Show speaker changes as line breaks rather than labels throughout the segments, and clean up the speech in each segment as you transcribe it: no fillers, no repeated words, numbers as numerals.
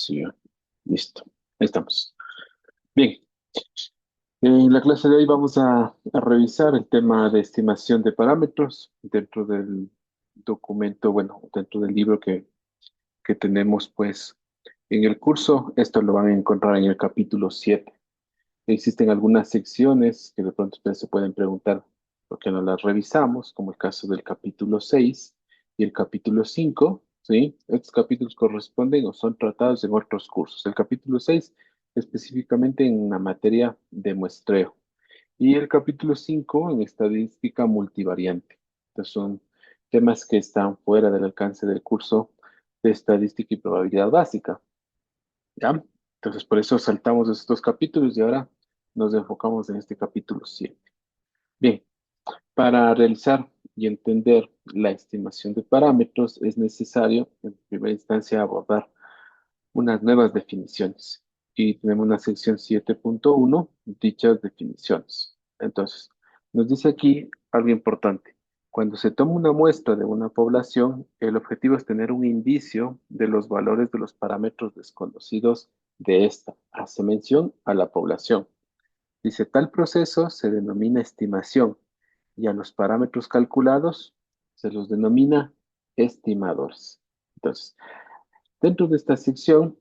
Sí, listo. Ahí estamos. Bien, en la clase de hoy vamos a revisar el tema de estimación de parámetros dentro del documento, bueno, dentro del libro que tenemos pues en el curso. Esto lo van a encontrar en el capítulo 7. Existen algunas secciones que de pronto ustedes se pueden preguntar por qué no las revisamos, como el caso del capítulo 6 y el capítulo 5, ¿sí? Estos capítulos corresponden o son tratados en otros cursos. El capítulo 6 específicamente en la materia de muestreo y el capítulo 5 en estadística multivariante. Estos son temas que están fuera del alcance del curso de estadística y probabilidad básica. ¿Ya? Entonces, por eso saltamos estos capítulos y ahora nos enfocamos en este capítulo 7. Bien, para realizar y entender la estimación de parámetros es necesario, en primera instancia, abordar unas nuevas definiciones. Y tenemos una sección 7.1, dichas definiciones. Entonces, nos dice aquí algo importante. Cuando se toma una muestra de una población, el objetivo es tener un indicio de los valores de los parámetros desconocidos de esta. Hace mención a la población. Dice, tal proceso se denomina estimación y a los parámetros calculados se los denomina estimadores. Entonces, dentro de esta sección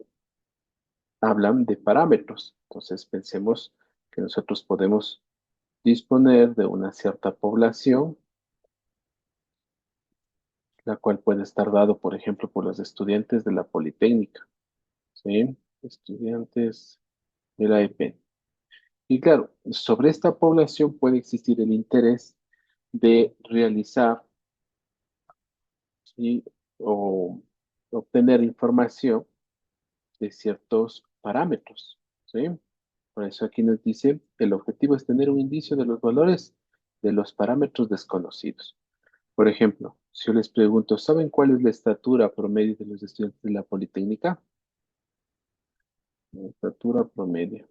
hablan de parámetros. Entonces, pensemos que nosotros podemos disponer de una cierta población, la cual puede estar dado, por ejemplo, por los estudiantes de la Politécnica, ¿sí? Estudiantes de la EP. Y claro, sobre esta población puede existir el interés de realizar, ¿sí? O obtener información de ciertos parámetros, ¿sí? Por eso aquí nos dice, el objetivo es tener un indicio de los valores de los parámetros desconocidos. Por ejemplo, si yo les pregunto, ¿saben cuál es la estatura promedio de los estudiantes de la Politécnica? La estatura promedio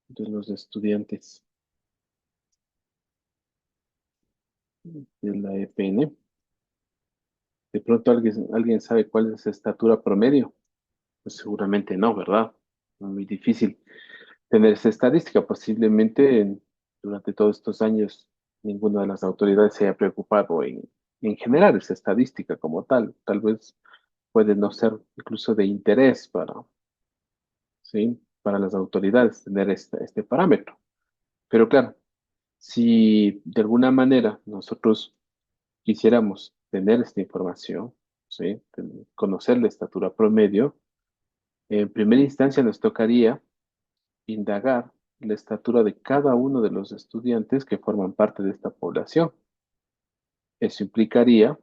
de los estudiantes de la EPN. De pronto alguien sabe cuál es esa estatura promedio. Pues seguramente no, ¿verdad? Es muy difícil tener esa estadística. Posiblemente durante todos estos años ninguna de las autoridades se haya preocupado en generar esa estadística como tal. Tal vez puede no ser incluso de interés ¿sí? Para las autoridades tener este parámetro. Pero claro, si de alguna manera nosotros quisiéramos tener esta información, ¿sí? Conocer la estatura promedio, en primera instancia nos tocaría indagar la estatura de cada uno de los estudiantes que forman parte de esta población. Eso implicaría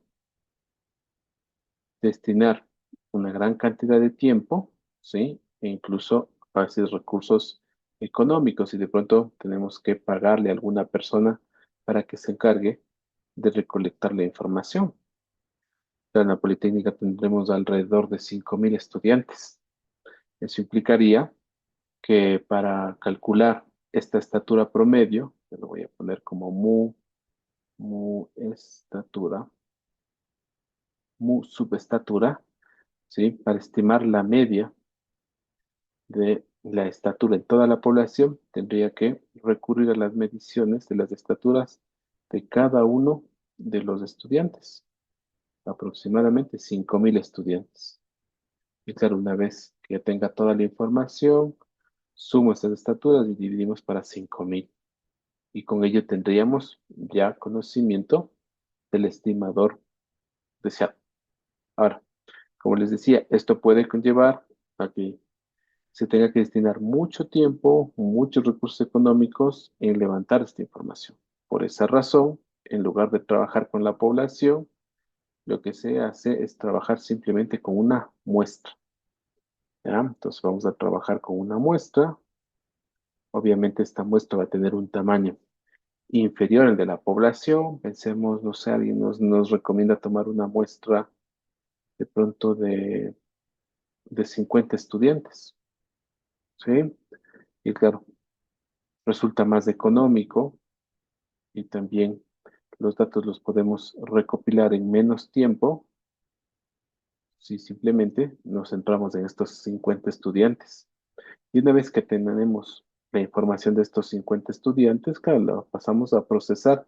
destinar una gran cantidad de tiempo, ¿sí? E incluso a veces recursos económicos y de pronto tenemos que pagarle a alguna persona para que se encargue de recolectar la información. En la Politécnica tendremos alrededor de 5.000 estudiantes. Eso implicaría que para calcular esta estatura promedio, que lo voy a poner como mu estatura, mu subestatura, ¿sí? Para estimar la media de la estatura en toda la población, tendría que recurrir a las mediciones de las estaturas de cada uno de los estudiantes, aproximadamente 5.000 estudiantes. Y claro, una vez que ya tenga toda la información, sumo estas estaturas y dividimos para 5.000. Y con ello tendríamos ya conocimiento del estimador deseado. Ahora, como les decía, esto puede conllevar a que se tenga que destinar mucho tiempo, muchos recursos económicos en levantar esta información. Por esa razón, en lugar de trabajar con la población, lo que se hace es trabajar simplemente con una muestra. ¿Ya? Entonces vamos a trabajar con una muestra. Obviamente esta muestra va a tener un tamaño inferior al de la población. Pensemos, no sé, alguien nos recomienda tomar una muestra de pronto de 50 estudiantes. ¿Sí? Y claro, resulta más económico y también los datos los podemos recopilar en menos tiempo si simplemente nos centramos en estos 50 estudiantes. Y una vez que tenemos la información de estos 50 estudiantes, claro, la pasamos a procesar.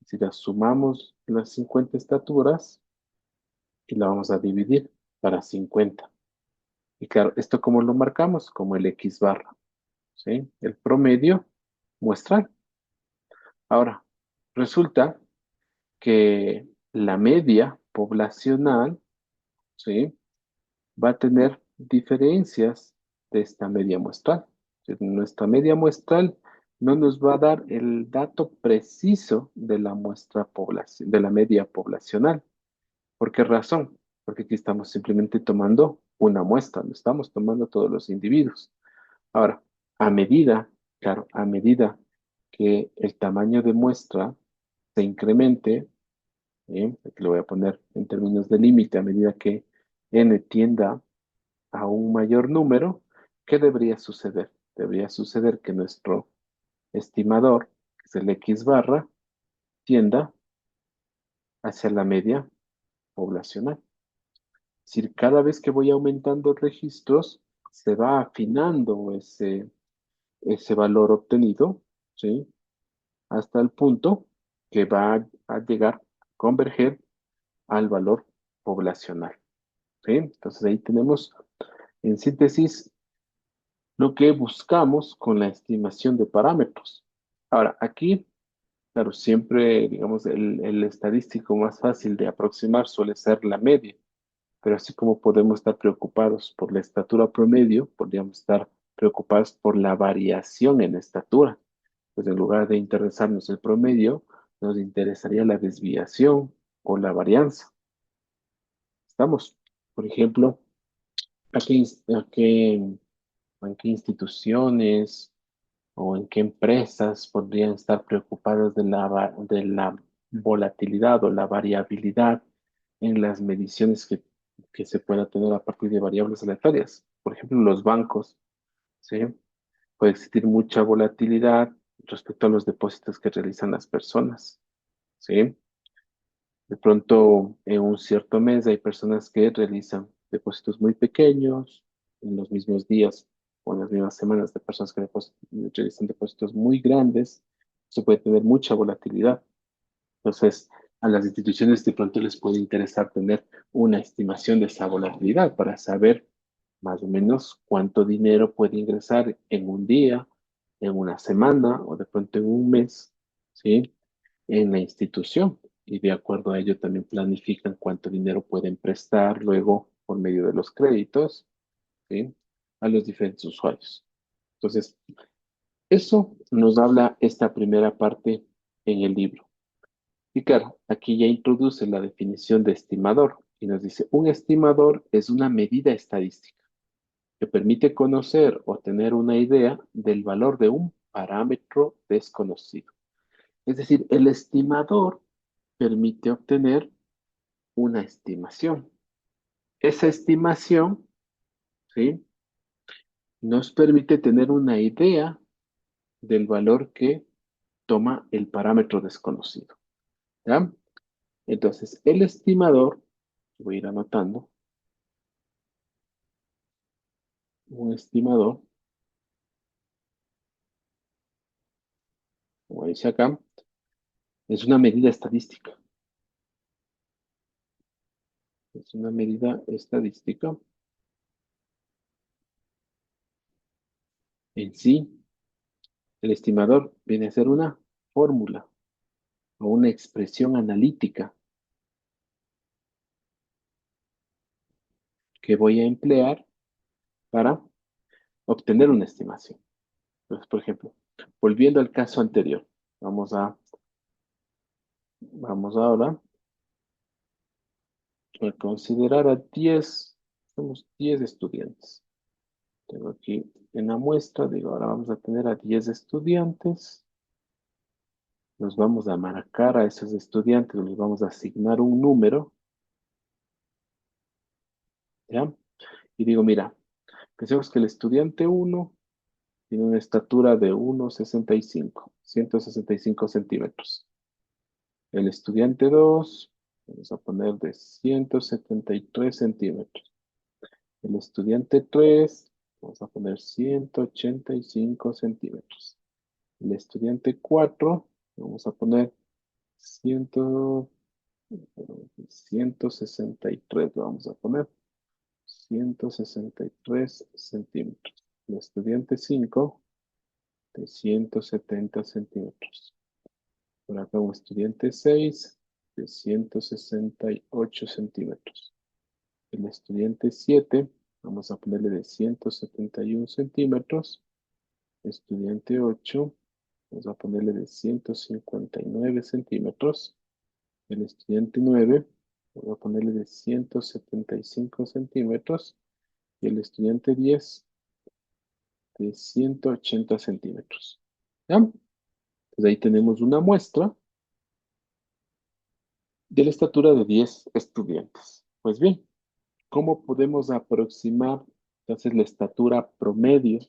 Si la sumamos las 50 estaturas y la vamos a dividir para 50. Y claro, ¿esto cómo lo marcamos? Como el X barra, ¿sí? El promedio muestral. Ahora, resulta que la media poblacional, ¿sí? Va a tener diferencias de esta media muestral. Nuestra media muestral no nos va a dar el dato preciso de la muestra población, de la media poblacional. ¿Por qué razón? Porque aquí estamos simplemente tomando una muestra, no estamos tomando todos los individuos. Ahora, a medida, claro, a medida que el tamaño de muestra se incremente, aquí lo voy a poner en términos de límite, a medida que n tienda a un mayor número, ¿qué debería suceder? Debería suceder que nuestro estimador, que es el X barra, tienda hacia la media poblacional. Es decir, cada vez que voy aumentando registros, se va afinando ese valor obtenido, ¿sí? Hasta el punto que va a llegar a converger al valor poblacional, ¿sí? Entonces ahí tenemos, en síntesis, lo que buscamos con la estimación de parámetros. Ahora, aquí, claro, siempre, digamos, el estadístico más fácil de aproximar suele ser la media, pero así como podemos estar preocupados por la estatura promedio, podríamos estar preocupados por la variación en estatura. Pues en lugar de interesarnos el promedio, nos interesaría la desviación o la varianza. ¿Estamos? Por ejemplo, ¿a qué, en qué instituciones o en qué empresas podrían estar preocupadas de la volatilidad o la variabilidad en las mediciones que se pueda tener a partir de variables aleatorias? Por ejemplo, los bancos, ¿sí? Puede existir mucha volatilidad respecto a los depósitos que realizan las personas, ¿sí? De pronto, en un cierto mes hay personas que realizan depósitos muy pequeños en los mismos días o en las mismas semanas de personas que realizan depósitos muy grandes. Eso puede tener mucha volatilidad. Entonces, a las instituciones de pronto les puede interesar tener una estimación de esa volatilidad para saber más o menos cuánto dinero puede ingresar en un día, en una semana o de pronto en un mes, ¿sí? En la institución. Y de acuerdo a ello también planifican cuánto dinero pueden prestar luego por medio de los créditos, ¿sí? A los diferentes usuarios. Entonces, eso nos habla esta primera parte en el libro. Y claro, aquí ya introduce la definición de estimador y nos dice, un estimador es una medida estadística que permite conocer o tener una idea del valor de un parámetro desconocido. Es decir, el estimador permite obtener una estimación. Esa estimación, ¿sí? Nos permite tener una idea del valor que toma el parámetro desconocido. ¿Ya? Entonces, el estimador, voy a ir anotando, un estimador, como dice acá, es una medida estadística. Es una medida estadística en sí. El estimador viene a ser una fórmula o una expresión analítica que voy a emplear para obtener una estimación. Entonces, por ejemplo, volviendo al caso anterior, vamos ahora a considerar a 10, somos 10 estudiantes. Tengo aquí en la muestra, digo, ahora vamos a tener a 10 estudiantes. Nos vamos a marcar a esos estudiantes, les vamos a asignar un número, ¿ya? Y digo, mira, pensemos que el estudiante uno tiene una estatura de 1,65, 165 centímetros. El estudiante 2 Vamos a poner de 173 centímetros. El estudiante 3, vamos a poner 185 centímetros. El estudiante 4, vamos a poner 100, 163, lo vamos a poner 163 centímetros. El estudiante 5, de 170 centímetros. Por acá un estudiante 6, de 168 centímetros. El estudiante 7, vamos a ponerle de 171 centímetros. Estudiante 8, vamos a ponerle de 159 centímetros. El estudiante 9, vamos a ponerle de 175 centímetros. Y el estudiante 10, de 180 centímetros. ¿Ya? Entonces ahí tenemos una muestra de la estatura de 10 estudiantes. Pues bien, ¿cómo podemos aproximar entonces la estatura promedio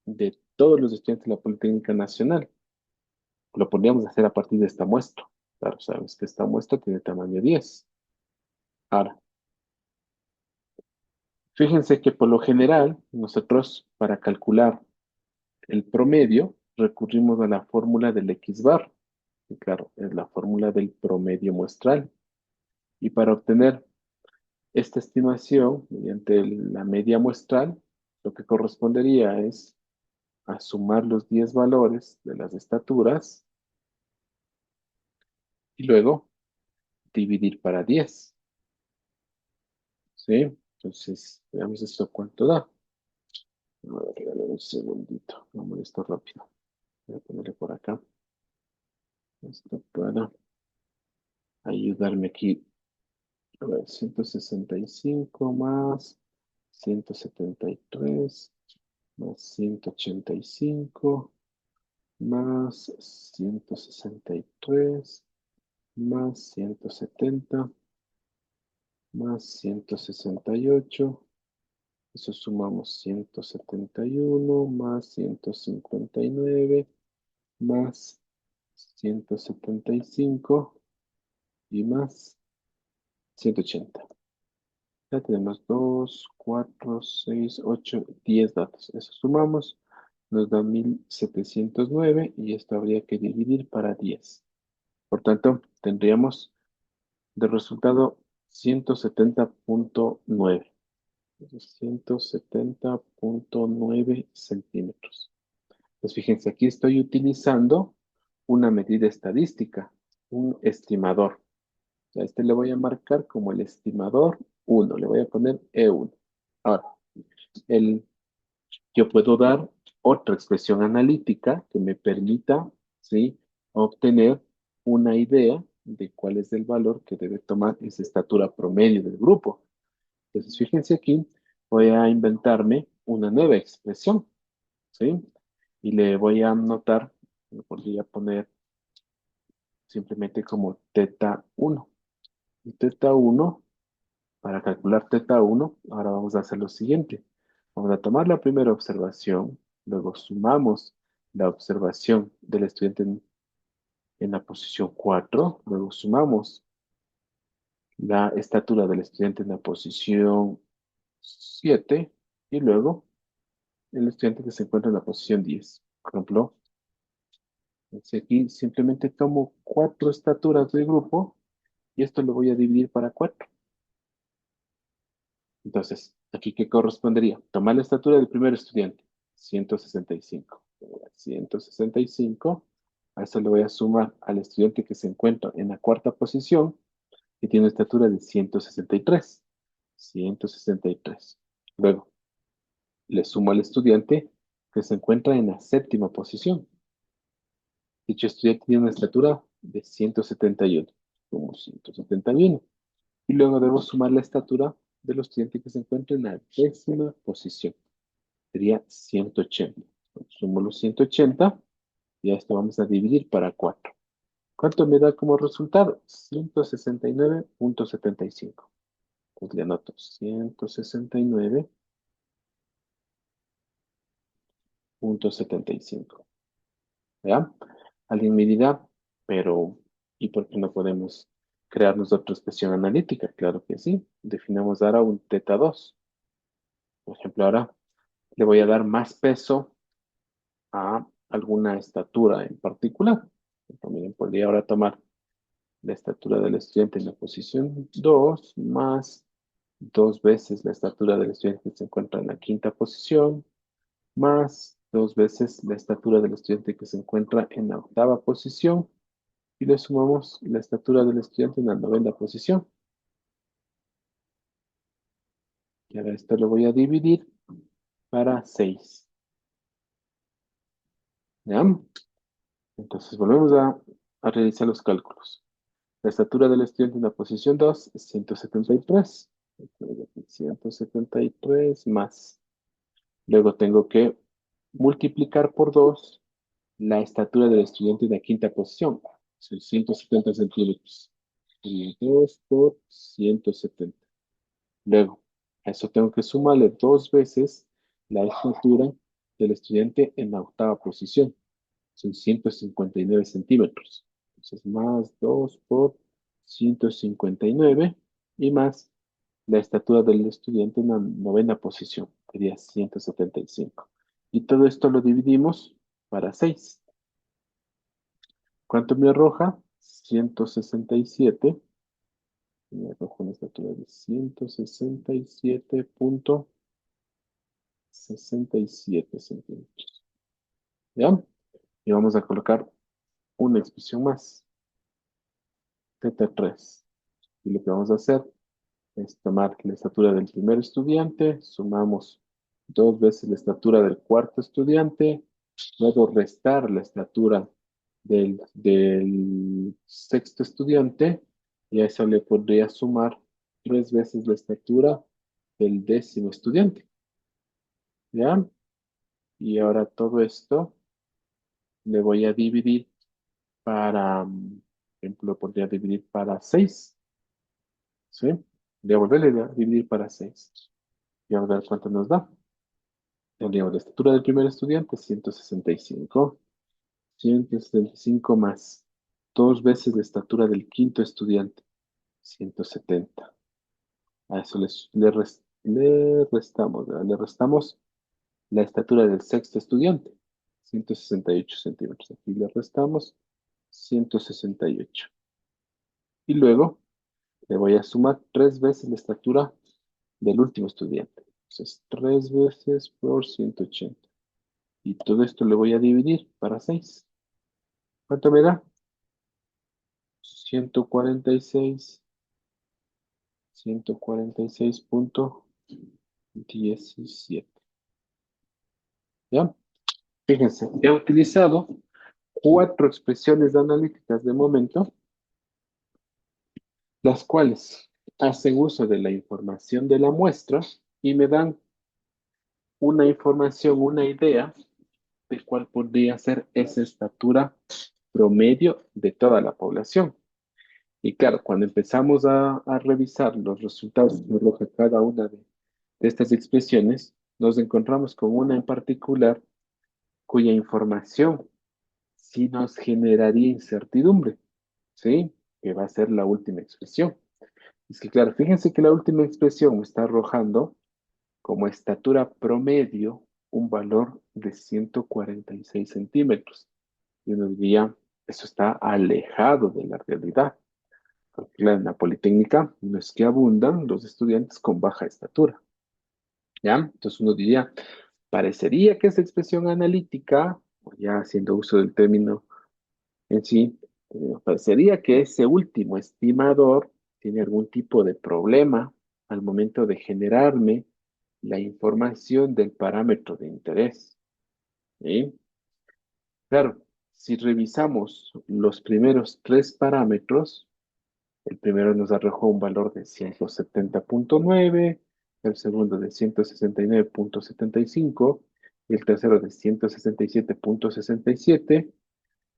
de todos los estudiantes de la Politécnica Nacional? Lo podríamos hacer a partir de esta muestra. Claro, sabemos que esta muestra tiene tamaño 10. Ahora, fíjense que por lo general, nosotros para calcular el promedio recurrimos a la fórmula del X bar. Y claro, es la fórmula del promedio muestral. Y para obtener esta estimación mediante la media muestral, lo que correspondería es a sumar los 10 valores de las estaturas y luego dividir para 10. ¿Sí? Entonces, veamos esto cuánto da. A ver, regálame un segundito. Vamos a esto rápido. Voy a ponerle por acá. Esto para ayudarme aquí. A ver, 165 más 173 más 185 más 163 más 170 más 168. Eso sumamos 171 más 159 más 175 y más 180. Ya tenemos 2, 4, 6, 8, 10 datos. Eso sumamos, nos da 1709 y esto habría que dividir para 10. Por tanto, tendríamos de resultado 170.9. 170.9 centímetros. Pues fíjense, aquí estoy utilizando una medida estadística, un estimador. A este le voy a marcar como el estimador 1, le voy a poner E1. Ahora, el, yo puedo dar otra expresión analítica que me permita, ¿sí?, obtener una idea de cuál es el valor que debe tomar esa estatura promedio del grupo. Entonces, fíjense aquí, voy a inventarme una nueva expresión, ¿sí? Y le voy a anotar, le podría poner simplemente como teta 1. Y teta 1, para calcular teta 1, ahora vamos a hacer lo siguiente. Vamos a tomar la primera observación, luego sumamos la observación del estudiante en la posición 4, luego sumamos la estatura del estudiante en la posición 7 y luego el estudiante que se encuentra en la posición 10. Por ejemplo, si aquí simplemente tomo 4 estaturas del grupo y esto lo voy a dividir para 4. Entonces, aquí ¿qué correspondería? Tomar la estatura del primer estudiante, 165. 165. A eso le voy a sumar al estudiante que se encuentra en la cuarta posición, que tiene estatura de 163. 163. Luego, le sumo al estudiante que se encuentra en la séptima posición. Dicho estudiante tiene una estatura de 171, como 171. Y luego debo sumar la estatura del estudiante que se encuentra en la décima posición. Sería 180. Sumo los 180 y a esto vamos a dividir para 4. ¿Cuánto me da como resultado? 169.75. Pues le anoto 169.75. ¿Ya? Alguien me dirá, pero ¿y por qué no podemos crearnos otra expresión analítica, claro que sí. Definamos ahora un teta 2. Por ejemplo, ahora le voy a dar más peso a alguna estatura en particular. También podría ahora tomar la estatura del estudiante en la posición 2 más dos veces la estatura del estudiante que se encuentra en la quinta posición, más dos veces la estatura del estudiante que se encuentra en la octava posición, y le sumamos la estatura del estudiante en la novena posición. Y ahora esto lo voy a dividir para 6. ¿Ya? Entonces volvemos a realizar los cálculos. La estatura del estudiante en la posición 2 es 173. 173 más. Luego tengo que multiplicar por 2 la estatura del estudiante en la quinta posición. Son 170 centímetros. Y 2 por 170. Luego, a eso tengo que sumarle dos veces la estatura del estudiante en la octava posición. Son 159 centímetros. Entonces, más 2 por 159 y más la estatura del estudiante en la novena posición, sería 175. Y todo esto lo dividimos para 6. ¿Cuánto me arroja? 167. Me arroja una estatura de 167,67 centímetros. ¿Ya? Y vamos a colocar una expresión más, teta 3. Y lo que vamos a hacer es tomar la estatura del primer estudiante, sumamos dos veces la estatura del cuarto estudiante, luego restar la estatura del sexto estudiante, y a eso le podría sumar tres veces la estatura del décimo estudiante. ¿Ya? Y ahora todo esto le voy a dividir para, por ejemplo, podría dividir para 6. ¿Sí? Voy a volverle a dividir para 6. Y a ver cuánto nos da. Tendríamos la estatura del primer estudiante, 165. 175 más dos veces la estatura del quinto estudiante, 170. A eso le restamos, ¿verdad? Le restamos la estatura del sexto estudiante, 168 centímetros. Aquí le restamos 168. Y luego le voy a sumar tres veces la estatura del último estudiante. Entonces, tres veces por 180. Y todo esto le voy a dividir para 6. ¿Cuánto me da? 146. 146,17. ¿Ya? Fíjense, he utilizado cuatro expresiones analíticas de momento, las cuales hacen uso de la información de la muestra y me dan una información, una idea de cuál podría ser esa estatura promedio de toda la población. Y claro, cuando empezamos a revisar los resultados que arroja cada una de estas expresiones, nos encontramos con una en particular cuya información sí nos generaría incertidumbre, ¿sí? Que va a ser la última expresión. Es que claro, fíjense que la última expresión me está arrojando como estatura promedio un valor de 146 centímetros. Y uno diría, eso está alejado de la realidad. Porque claro, en la Politécnica no es que abundan los estudiantes con baja estatura, ¿ya? Entonces uno diría, parecería que esa expresión analítica, o ya haciendo uso del término en sí, parecería que ese último estimador tiene algún tipo de problema al momento de generarme la información del parámetro de interés, ¿sí? Claro, si revisamos los primeros tres parámetros, el primero nos arrojó un valor de 170,9, el segundo de 169,75 y el tercero de 167,67.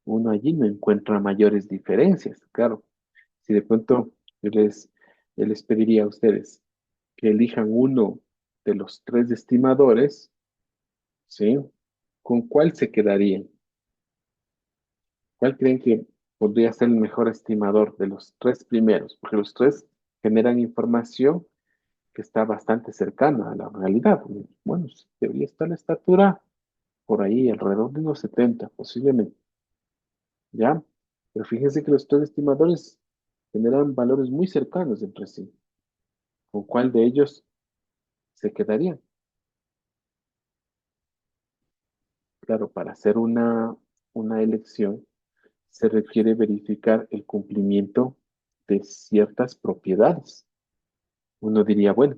Uno allí no encuentra mayores diferencias. Claro, si de pronto yo les pediría a ustedes que elijan uno de los tres estimadores, ¿sí? ¿Con cuál se quedarían? ¿Cuál creen que podría ser el mejor estimador de los tres primeros, porque los tres generan información que está bastante cercana a la realidad. Bueno, sí, debería estar la estatura por ahí, alrededor de unos 70 posiblemente, ¿ya? Pero fíjense que los tres estimadores generan valores muy cercanos entre sí. ¿Con cuál de ellos se quedarían? Claro, para hacer una elección se requiere verificar el cumplimiento de ciertas propiedades. Uno diría, bueno,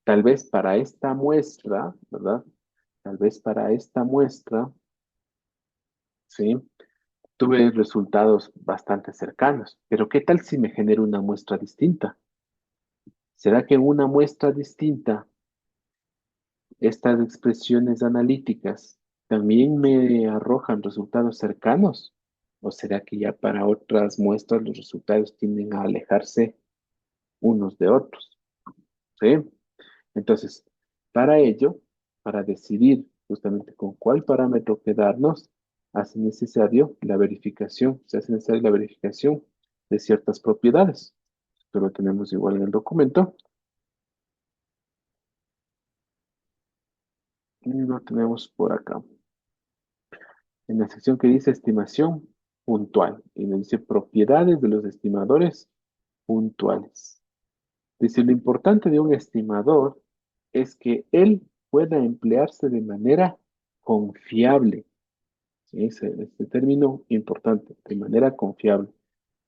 tal vez para esta muestra, ¿verdad? Tal vez para esta muestra, ¿sí? Tuve resultados bastante cercanos, pero ¿qué tal si me genero una muestra distinta? ¿Será que en una muestra distinta estas expresiones analíticas también me arrojan resultados cercanos? ¿O será que ya para otras muestras los resultados tienden a alejarse unos de otros? ¿Sí? Entonces, para ello, para decidir justamente con cuál parámetro quedarnos, se hace necesaria la verificación de ciertas propiedades. Esto lo tenemos igual en el documento y lo tenemos por acá. En la sección que dice estimación puntual y nos dice propiedades de los estimadores puntuales. Dice, lo importante de un estimador es que él pueda emplearse de manera confiable. ¿Sí? Este término importante, de manera confiable.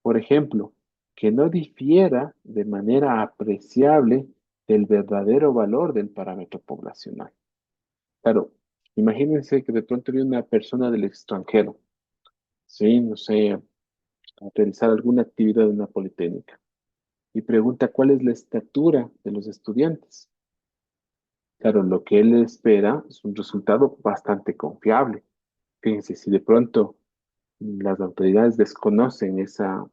Por ejemplo, que no difiera de manera apreciable del verdadero valor del parámetro poblacional. Claro, imagínense que de pronto viene una persona del extranjero, ¿sí? No sé, a realizar alguna actividad en una politécnica y pregunta cuál es la estatura de los estudiantes. Claro, lo que él espera es un resultado bastante confiable. Fíjense, si de pronto las autoridades desconocen esa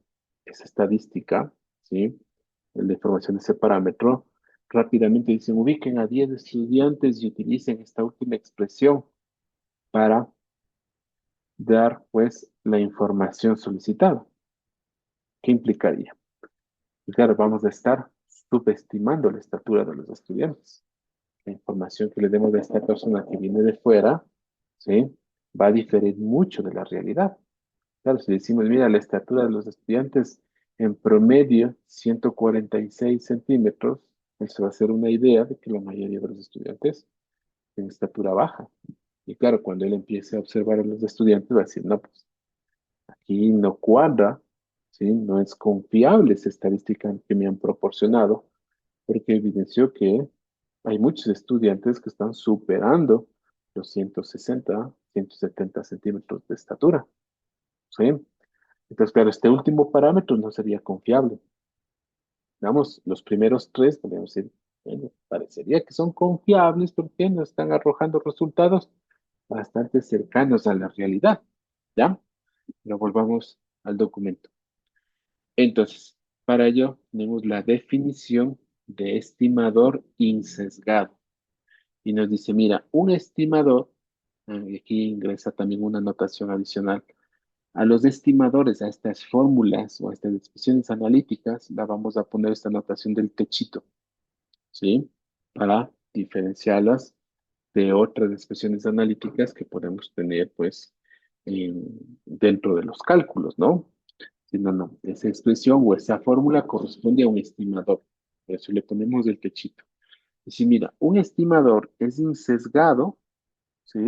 estadística, ¿sí? La información de ese parámetro, rápidamente dicen, ubiquen a 10 estudiantes y utilicen esta última expresión para dar, pues, la información solicitada. ¿Qué implicaría? Y claro, vamos a estar subestimando la estatura de los estudiantes. La información que le demos a esta persona que viene de fuera, ¿sí? Va a diferir mucho de la realidad. Claro, si decimos, mira, la estatura de los estudiantes en promedio 146 centímetros, eso va a ser una idea de que la mayoría de los estudiantes tienen estatura baja. Y claro, cuando él empiece a observar a los estudiantes, va a decir, no, pues aquí no cuadra, ¿sí? No es confiable esa estadística que me han proporcionado, porque evidenció que hay muchos estudiantes que están superando los 160, 170 centímetros de estatura, ¿sí? Entonces, claro, este último parámetro no sería confiable. Digamos, los primeros tres, podríamos decir, bueno, parecería que son confiables porque nos están arrojando resultados bastante cercanos a la realidad, ¿ya? Pero volvamos al documento. Entonces, para ello tenemos la definición de estimador insesgado. Y nos dice, mira, un estimador, y aquí ingresa también una anotación adicional, a los estimadores, a estas fórmulas o a estas expresiones analíticas, la vamos a poner esta notación del techito, ¿sí? Para diferenciarlas de otras expresiones analíticas que podemos tener, pues, dentro de los cálculos, ¿no? Si no, no, esa expresión o esa fórmula corresponde a un estimador. Por eso le ponemos el techito. Y si mira, un estimador es insesgado, ¿sí?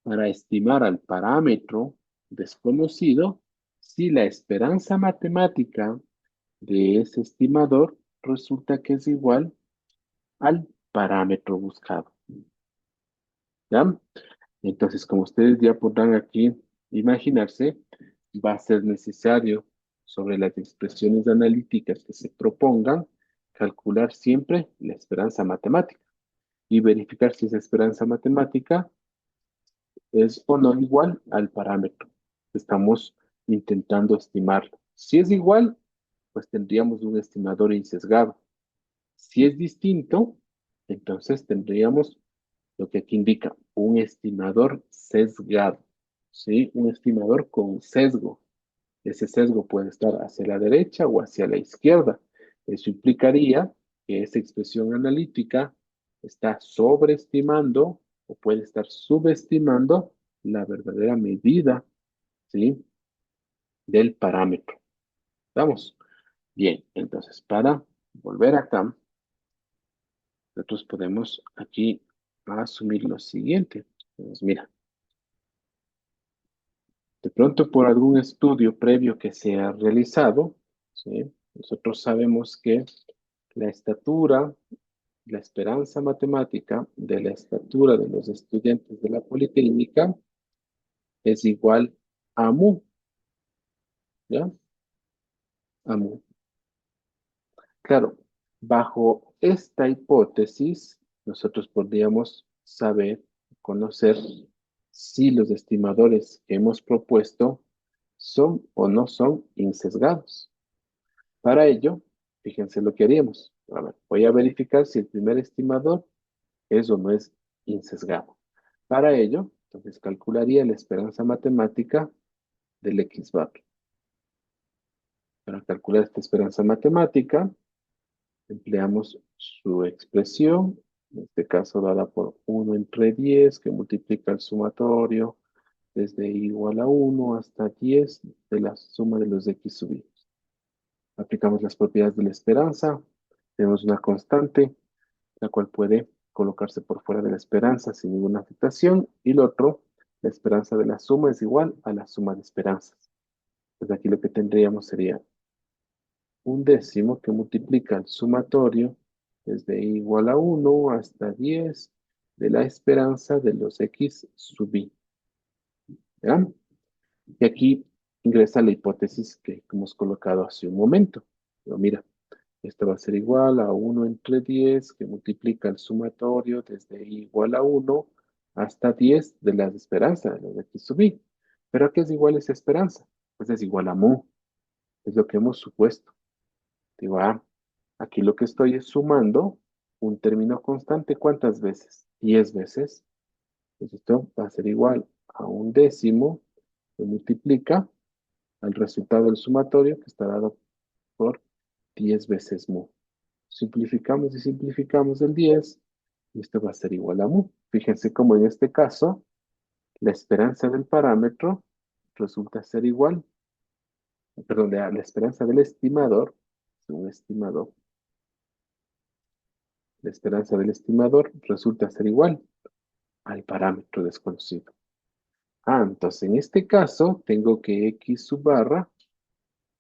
Para estimar al parámetro desconocido si la esperanza matemática de ese estimador resulta que es igual al parámetro buscado. ¿Ya? Entonces, como ustedes ya podrán aquí imaginarse, va a ser necesario sobre las expresiones analíticas que se propongan, calcular siempre la esperanza matemática y verificar si esa esperanza matemática es o no igual al parámetro que estamos intentando estimar. Si es igual, pues tendríamos un estimador insesgado. Si es distinto, entonces tendríamos lo que aquí indica un estimador sesgado, ¿sí? Un estimador con sesgo. Ese sesgo puede estar hacia la derecha o hacia la izquierda. Eso implicaría que esa expresión analítica está sobreestimando o puede estar subestimando la verdadera medida, ¿sí?, del parámetro. ¿Vamos? Bien, entonces para volver acá, nosotros podemos aquí asumir lo siguiente. Entonces, mira, de pronto por algún estudio previo que se ha realizado, ¿sí?, nosotros sabemos que la estatura, la esperanza matemática de la estatura de los estudiantes de la Politécnica es igual a mu, ¿ya? A mu. Claro, bajo esta hipótesis, nosotros podríamos saber, conocer si los estimadores que hemos propuesto son o no son insesgados. Para ello, fíjense lo que haríamos. A ver, voy a verificar si el primer estimador es o no es insesgado. Para ello, entonces calcularía la esperanza matemática del X bar. Para calcular esta esperanza matemática, empleamos su expresión, en este caso dada por 1/10, que multiplica el sumatorio desde i igual a 1 hasta 10 de la suma de los x sub i. Aplicamos las propiedades de la esperanza, tenemos una constante, la cual puede colocarse por fuera de la esperanza sin ninguna afectación, y lo otro, la esperanza de la suma es igual a la suma de esperanzas. Entonces aquí lo que tendríamos sería un décimo que multiplica el sumatorio desde i igual a 1 hasta 10 de la esperanza de los x sub i. ¿Ya? Y aquí ingresa la hipótesis que hemos colocado hace un momento. Pero mira, esto va a ser igual a 1/10 que multiplica el sumatorio desde i igual a 1 hasta 10 de la esperanza de los x sub i. ¿Pero a qué es igual esa esperanza? Pues es igual a mu. Es lo que hemos supuesto. Digo, aquí lo que estoy es sumando un término constante. ¿Cuántas veces? 10 veces. Pues esto va a ser igual a un décimo que multiplica al resultado del sumatorio que está dado por 10 veces mu. Simplificamos y simplificamos el 10 y esto va a ser igual a mu. Fíjense cómo en este caso la esperanza del parámetro resulta ser igual, perdón, la esperanza del estimador, un estimador, la esperanza del estimador resulta ser igual al parámetro desconocido. Entonces en este caso tengo que x sub barra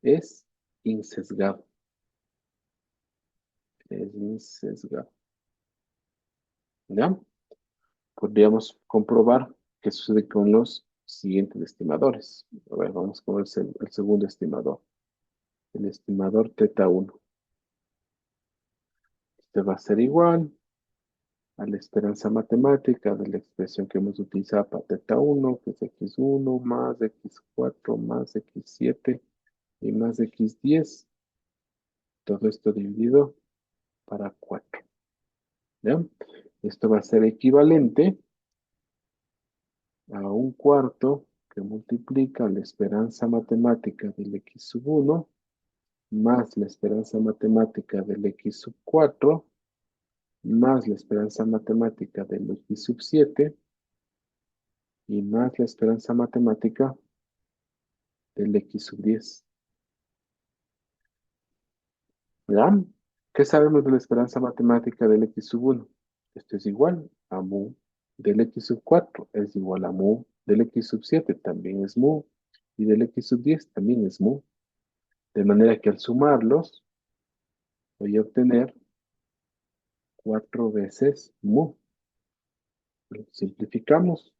es insesgado. Es insesgado. ¿Ya? Podríamos comprobar qué sucede con los siguientes estimadores. A ver, vamos con el segundo estimador. El estimador teta 1. Este va a ser igual a la esperanza matemática de la expresión que hemos utilizado para teta 1, que es x1 más x4 más x7 y más x10. Todo esto dividido para 4. ¿Ya? Esto va a ser equivalente a un cuarto que multiplica la esperanza matemática del x sub 1 más la esperanza matemática del x sub 4 más la esperanza matemática del x sub 7 y más la esperanza matemática del x sub 10. ¿Ya? ¿Qué sabemos de la esperanza matemática del x sub 1? Esto es igual a mu del x sub 4, es igual a mu del x sub 7, también es mu, y del x sub 10 también es mu. De manera que al sumarlos, voy a obtener 4 veces mu. Lo simplificamos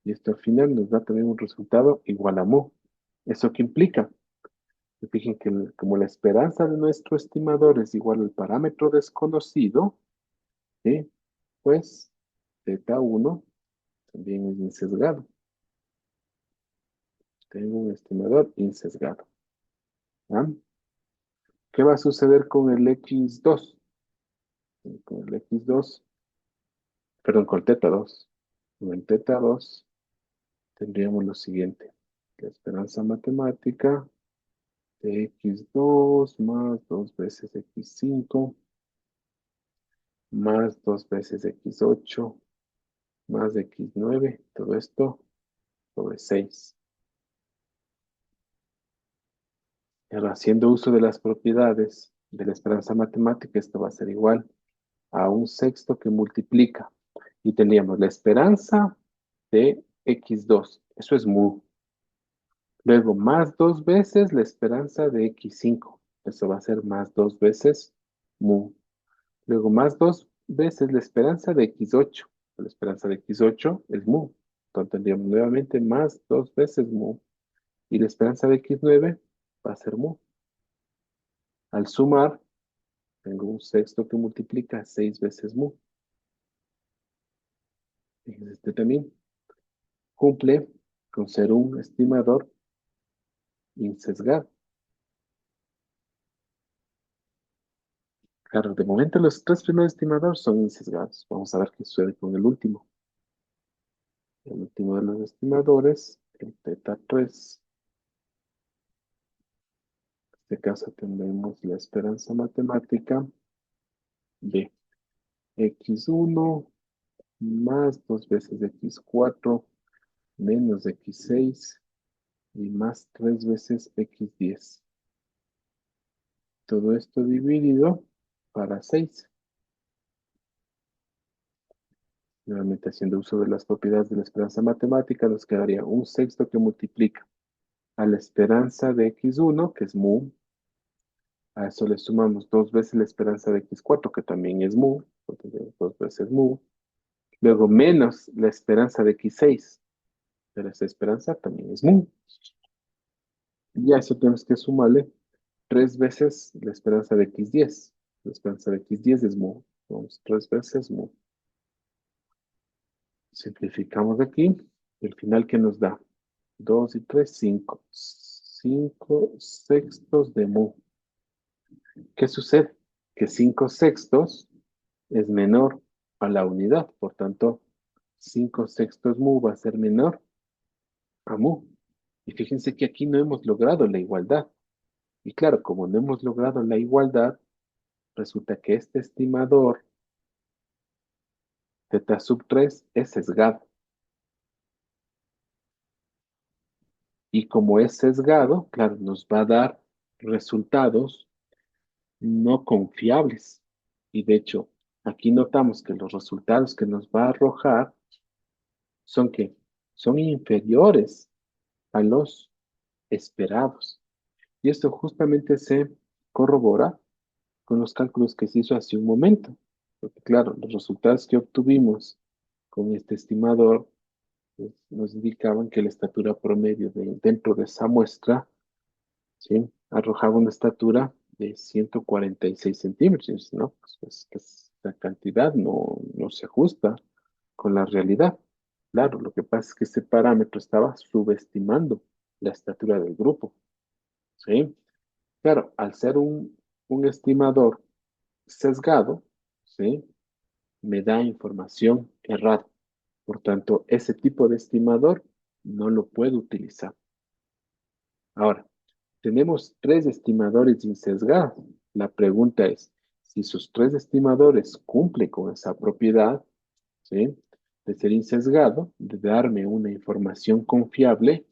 y esto al final nos da también un resultado igual a mu. ¿Eso qué implica? Fijen que como la esperanza de nuestro estimador es igual al parámetro desconocido, ¿sí?, pues teta 1 también es insesgado. Tengo un estimador insesgado. ¿Ah? ¿Qué va a suceder con el x2? Con el x2, perdón, con el teta 2. Con el teta 2 tendríamos lo siguiente. la esperanza matemática de x2 más 2 veces x5 más 2 veces x8 más x9, todo esto sobre 6. Pero haciendo uso de las propiedades de la esperanza matemática, esto va a ser igual a un sexto que multiplica. Y tendríamos la esperanza de x2, eso es mu. Luego, más 2 veces la esperanza de x5, eso va a ser más 2 veces mu. Luego, más 2 veces la esperanza de x8, la esperanza de x8 es mu. Entonces tendríamos nuevamente más 2 veces mu. Y la esperanza de x9 va a ser mu. Al sumar, tengo un sexto que multiplica 6 veces mu. Fíjense, este también cumple con ser un estimador insesgado. Claro, de momento los tres primeros estimadores son insesgados. Vamos a ver qué sucede con el último. El último de los estimadores, el teta 3. En este caso tendremos la esperanza matemática de x1 más 2 veces x4 menos x6 y más 3 veces x10. Todo esto dividido para 6. Nuevamente haciendo uso de las propiedades de la esperanza matemática, nos quedaría un sexto que multiplica a la esperanza de x1, que es mu. A eso le sumamos 2 veces la esperanza de x4, que también es mu. Entonces, 2 veces mu. Luego menos la esperanza de x6, pero esa esperanza también es mu. Y a eso tenemos que sumarle 3 veces la esperanza de x10. La esperanza de x10 es mu. Vamos, 3 veces mu. Simplificamos aquí. El final que nos da 2 y 3, 5. 5 sextos de mu. ¿Qué sucede? Que 5 sextos es menor a la unidad. Por tanto, 5 sextos mu va a ser menor a mu. Y fíjense que aquí no hemos logrado la igualdad. Y claro, como no hemos logrado la igualdad, resulta que este estimador teta sub 3 es sesgado. Y como es sesgado, claro, nos va a dar resultados no confiables. Y de hecho, aquí notamos que los resultados que nos va a arrojar son que son inferiores a los esperados. Y esto justamente se corrobora con los cálculos que se hizo hace un momento. Porque claro, los resultados que obtuvimos con este estimador pues, nos indicaban que la estatura promedio dentro de esa muestra, ¿sí?, arrojaba una estatura de 146 centímetros, ¿no? Pues, esa cantidad no se ajusta con la realidad. Claro, lo que pasa es que ese parámetro estaba subestimando la estatura del grupo, ¿sí? Claro, al ser un estimador sesgado, ¿sí?, me da información errada. Por tanto, ese tipo de estimador no lo puedo utilizar. Ahora, tenemos tres estimadores insesgados. La pregunta es, si sus tres estimadores cumplen con esa propiedad, ¿sí?, de ser insesgado, de darme una información confiable,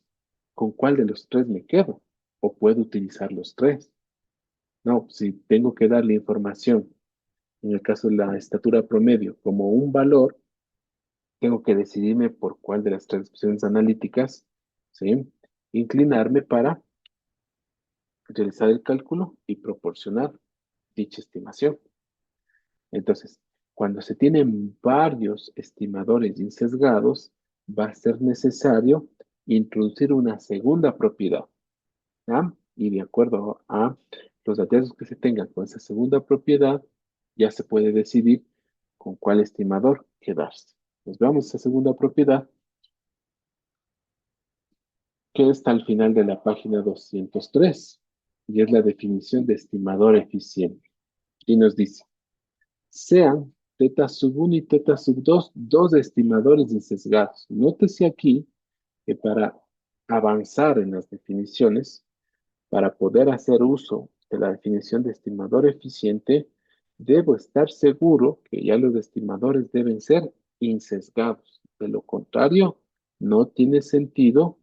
¿con cuál de los tres me quedo? ¿O puedo utilizar los tres? No, si tengo que darle información, en el caso de la estatura promedio, como un valor, tengo que decidirme por cuál de las tres opciones analíticas, ¿sí?, inclinarme para realizar el cálculo y proporcionar dicha estimación. Entonces, cuando se tienen varios estimadores insesgados, va a ser necesario introducir una segunda propiedad, ¿ya? Y de acuerdo a los hallazgos que se tengan con esa segunda propiedad, ya se puede decidir con cuál estimador quedarse. Nos veamos esa segunda propiedad que está al final de la página 203 y es la definición de estimador eficiente. Y nos dice, sean teta sub 1 y teta sub 2 dos estimadores insesgados. Nótese aquí que para avanzar en las definiciones, para poder hacer uso de la definición de estimador eficiente, debo estar seguro que ya los estimadores deben ser insesgados. De lo contrario, no tiene sentido,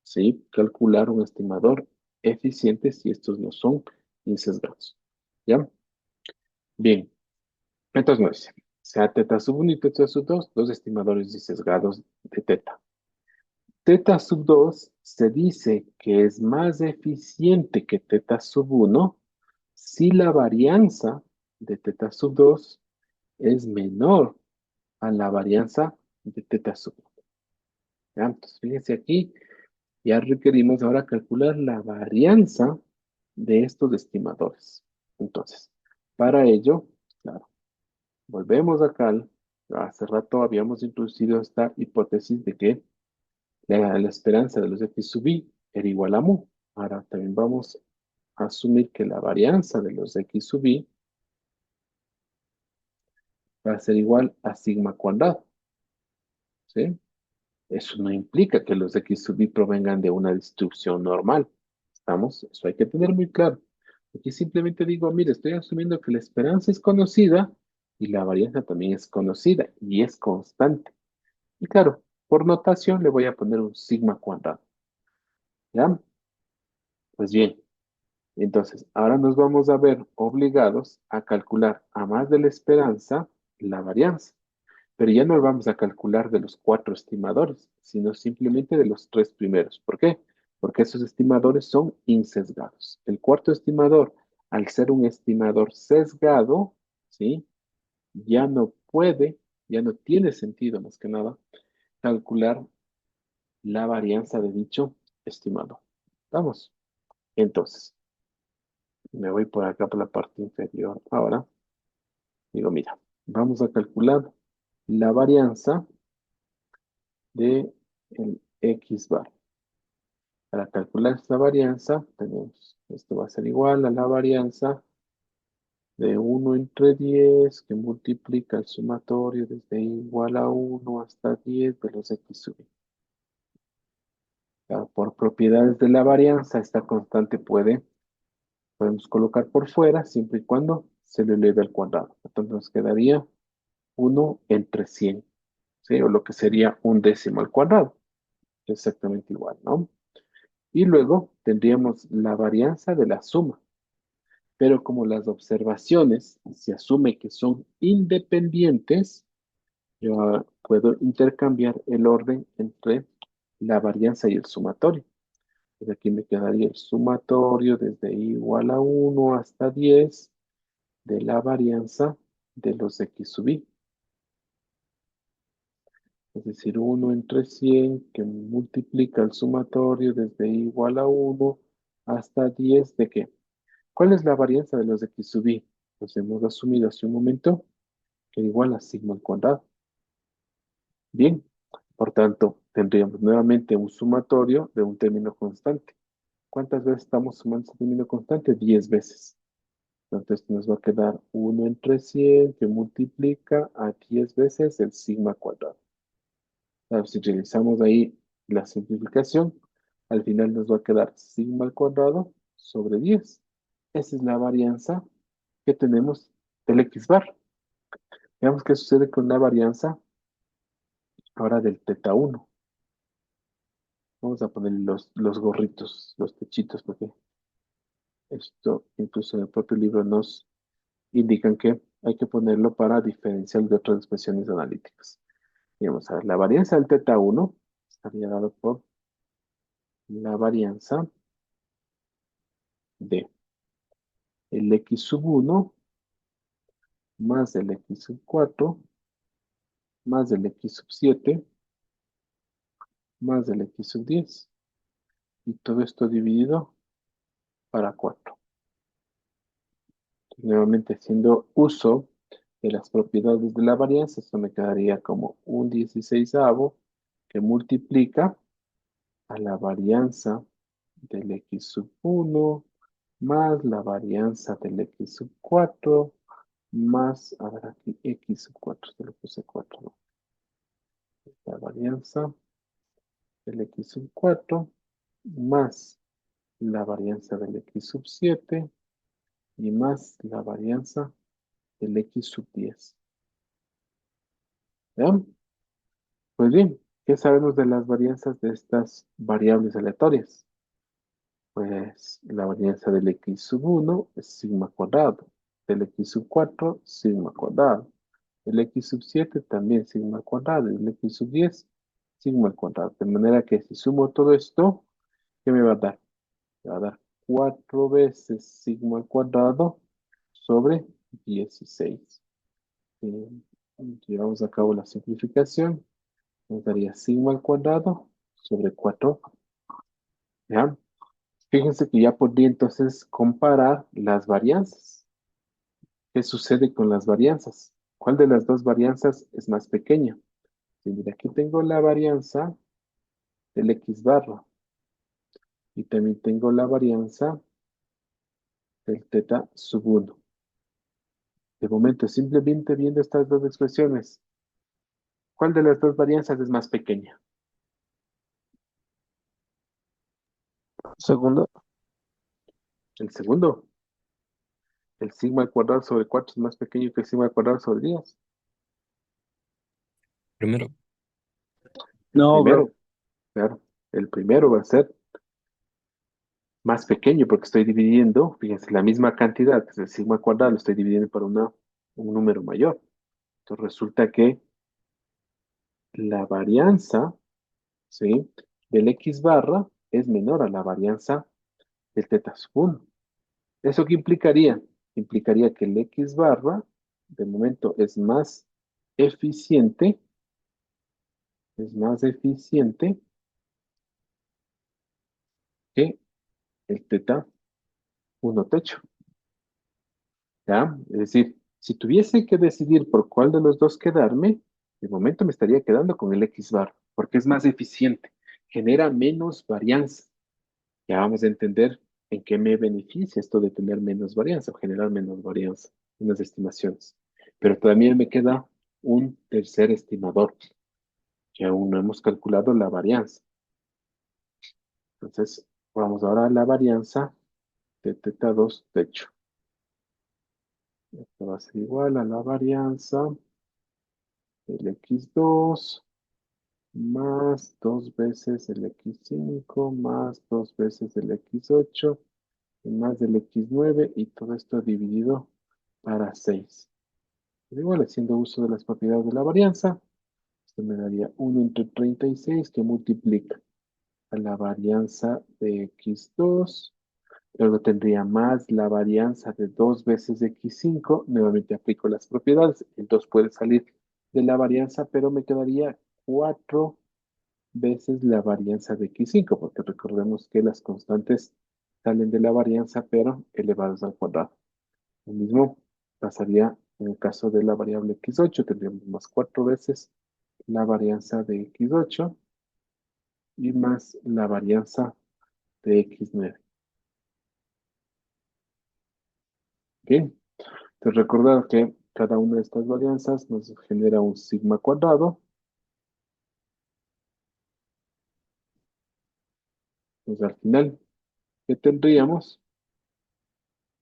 ¿sí?, calcular un estimador eficiente si estos no son insesgados. ¿Ya? Bien, entonces nos dice, sea teta sub 1 y teta sub 2, dos estimadores insesgados de teta. Teta sub 2 se dice que es más eficiente que teta sub 1 si la varianza de teta sub 2 es menor a la varianza de teta sub 1. ¿Ya? Entonces, fíjense aquí, ya requerimos ahora calcular la varianza de estos estimadores. Entonces, para ello, claro, volvemos acá. Hace rato habíamos introducido esta hipótesis de que la esperanza de los X sub i era igual a mu. Ahora también vamos a asumir que la varianza de los X sub i va a ser igual a sigma cuadrado. ¿Sí? Eso no implica que los X sub i provengan de una distribución normal. ¿Estamos? Eso hay que tener muy claro. Aquí simplemente digo, mire, estoy asumiendo que la esperanza es conocida y la varianza también es conocida y es constante. Y claro, por notación le voy a poner un sigma cuadrado. ¿Ya? Pues bien, entonces ahora nos vamos a ver obligados a calcular a más de la esperanza la varianza. Pero ya no vamos a calcular de los cuatro estimadores, sino simplemente de los tres primeros. ¿Por qué? Porque esos estimadores son insesgados. El cuarto estimador, al ser un estimador sesgado, ¿sí?, ya no puede, ya no tiene sentido más que nada, calcular la varianza de dicho estimador. Vamos. Entonces, me voy por acá por la parte inferior. Ahora, digo, mira, vamos a calcular la varianza de el X bar. Para calcular esta varianza, tenemos, esto va a ser igual a la varianza de 1 entre 10 que multiplica el sumatorio desde igual a 1 hasta 10 de los X sub i. Claro, por propiedades de la varianza, esta constante podemos colocar por fuera siempre y cuando se le eleve al cuadrado. Entonces nos quedaría 1 entre 100, ¿sí? O lo que sería un décimo al cuadrado. Exactamente igual, ¿no? Y luego tendríamos la varianza de la suma. Pero como las observaciones se asume que son independientes, yo puedo intercambiar el orden entre la varianza y el sumatorio. Pues aquí me quedaría el sumatorio desde igual a 1 hasta 10 de la varianza de los X sub i. Es decir, 1 entre 100 que multiplica el sumatorio desde igual a 1 hasta 10 de qué. ¿Cuál es la varianza de los X sub i? Pues hemos asumido hace un momento que era igual a sigma al cuadrado. Bien, por tanto, tendríamos nuevamente un sumatorio de un término constante. ¿Cuántas veces estamos sumando ese término constante? 10 veces. Entonces nos va a quedar 1 entre 100 que multiplica a 10 veces el sigma cuadrado. Ahora, si realizamos ahí la simplificación, al final nos va a quedar sigma al cuadrado sobre 10. Esa es la varianza que tenemos del X bar. Veamos qué sucede con la varianza ahora del teta 1. Vamos a poner los gorritos, los techitos, porque esto incluso en el propio libro nos indican que hay que ponerlo para diferenciar de otras expresiones analíticas. Y vamos a ver, la varianza del teta 1 estaría dado por la varianza de el X sub 1 más el X sub 4 más el X sub 7 más el X sub 10. Y todo esto dividido para 4. Nuevamente haciendo uso de las propiedades de la varianza, esto me quedaría como un 16avo que multiplica a la varianza del X sub 1 más la varianza del X sub 4 más, a ver aquí, X sub 4, se le puse 4, ¿no? La varianza del X sub 4 más la varianza del x sub 7 y más la varianza del x sub 10. ¿Ya? Pues bien, ¿qué sabemos de las varianzas de estas variables aleatorias? Pues la varianza del x sub 1 es sigma cuadrado, del x sub 4 sigma cuadrado, el x sub 7 también sigma al cuadrado y el x sub 10 sigma al cuadrado. De manera que si sumo todo esto, ¿qué me va a dar? Me va a dar 4 veces sigma al cuadrado sobre 16. Eh, Llevamos a cabo la simplificación. Nos daría sigma al cuadrado sobre 4. ¿Ya? Fíjense que ya podría entonces comparar las varianzas. ¿Qué sucede con las varianzas? ¿Cuál de las dos varianzas es más pequeña? Sí, mira, aquí tengo la varianza del x barra y también tengo la varianza del teta sub 1. De momento, simplemente viendo estas dos expresiones, ¿cuál de las dos varianzas es más pequeña?
Segundo,
El segundo, el sigma al cuadrado sobre 4 es más pequeño que el sigma al cuadrado sobre 10.
primero.
El
No, bro.
primero, claro, el primero va a ser más pequeño porque estoy dividiendo, fíjense, la misma cantidad, que es el sigma al cuadrado, lo estoy dividiendo por un número mayor. Entonces resulta que la varianza, ¿sí? Del x barra es menor a la varianza del teta sub 1. ¿Eso qué implicaría? Implicaría que el x barra, de momento, es más eficiente que el teta 1 techo, ¿ya? Es decir, si tuviese que decidir por cuál de los dos quedarme, de momento me estaría quedando con el x barra, porque es más eficiente, genera menos varianza. Ya vamos a entender en qué me beneficia esto de tener menos varianza o generar menos varianza en las estimaciones. Pero también me queda un tercer estimador, que aún no hemos calculado la varianza. Entonces, vamos ahora a la varianza de teta 2 techo. Esto va a ser igual a la varianza del x2 más 2 veces el x5 más 2 veces el x8 y más del x9 y todo esto dividido para 6. Pero igual haciendo uso de las propiedades de la varianza, esto me daría 1 entre 36 que multiplica a la varianza de x2. Luego tendría más la varianza de 2 veces x5. Nuevamente aplico las propiedades. El 2 puede salir de la varianza, pero me quedaría 4 veces la varianza de x5, porque recordemos que las constantes salen de la varianza, pero elevadas al cuadrado. Lo mismo pasaría en el caso de la variable x8, tendríamos más 4 veces la varianza de x8 y más la varianza de x9. ¿Ok? Entonces recordar que cada una de estas varianzas nos genera un sigma cuadrado. Entonces al final, ¿qué tendríamos?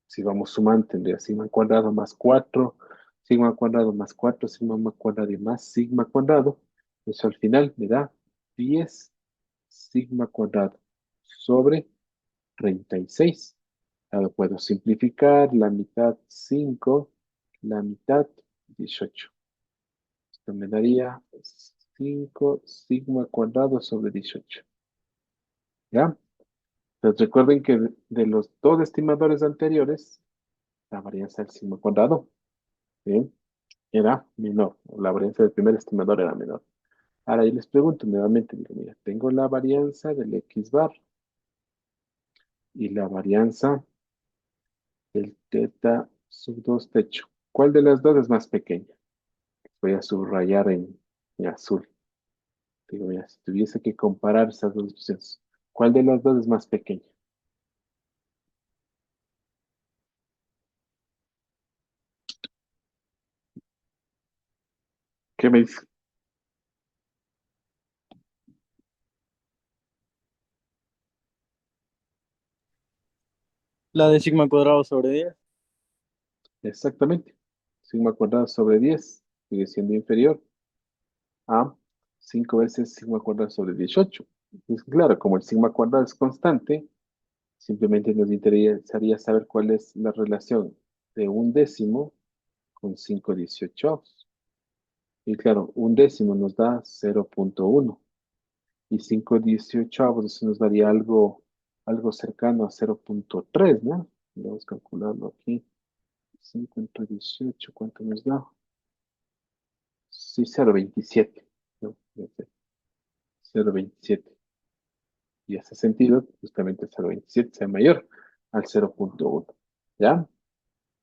Si vamos sumando, tendría sigma cuadrado más 4, sigma cuadrado más 4, sigma cuadrado y más sigma cuadrado. Eso al final me da 10 sigma cuadrado sobre 36. Ahora puedo simplificar la mitad 5, la mitad 18. Esto me daría 5 sigma cuadrado sobre 18. ¿Ya? Entonces recuerden que de los dos estimadores anteriores, la varianza del sigma cuadrado, ¿sí? Era menor. La varianza del primer estimador era menor. Ahora yo les pregunto nuevamente, digo, mira, tengo la varianza del x bar y la varianza del teta sub 2 techo. ¿Cuál de las dos es más pequeña? Voy a subrayar en azul. Digo, mira, si tuviese que comparar esas dos opciones, ¿cuál de las dos es más pequeña? ¿Qué me dice?
La de sigma cuadrado sobre 10.
Exactamente. Sigma cuadrado sobre 10 sigue siendo inferior a 5 veces sigma cuadrado sobre 18. Es claro, como el sigma cuadrado es constante, simplemente nos interesaría saber cuál es la relación de un décimo con 5/18. Y claro, un décimo nos da 0,1 y 5/18 eso nos daría algo cercano a 0,3, ¿no? Vamos a calcularlo aquí. 5 entre 18, ¿cuánto nos da? Sí, 0,27, ¿no? 0,27. Y hace sentido que justamente 0,27 sea mayor al 0,1. ¿Ya?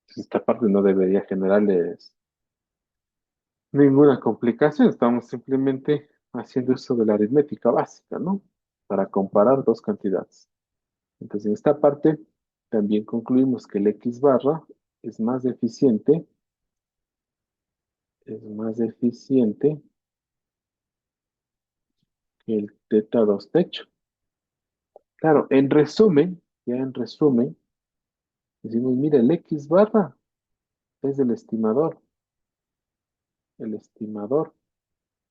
Entonces, esta parte no debería generarles ninguna complicación. Estamos simplemente haciendo uso de la aritmética básica, ¿no? Para comparar dos cantidades. Entonces, en esta parte también concluimos que el X barra es más eficiente, es más eficiente que el teta 2 techo. Claro, en resumen, ya en resumen, decimos, mira, el X barra es el estimador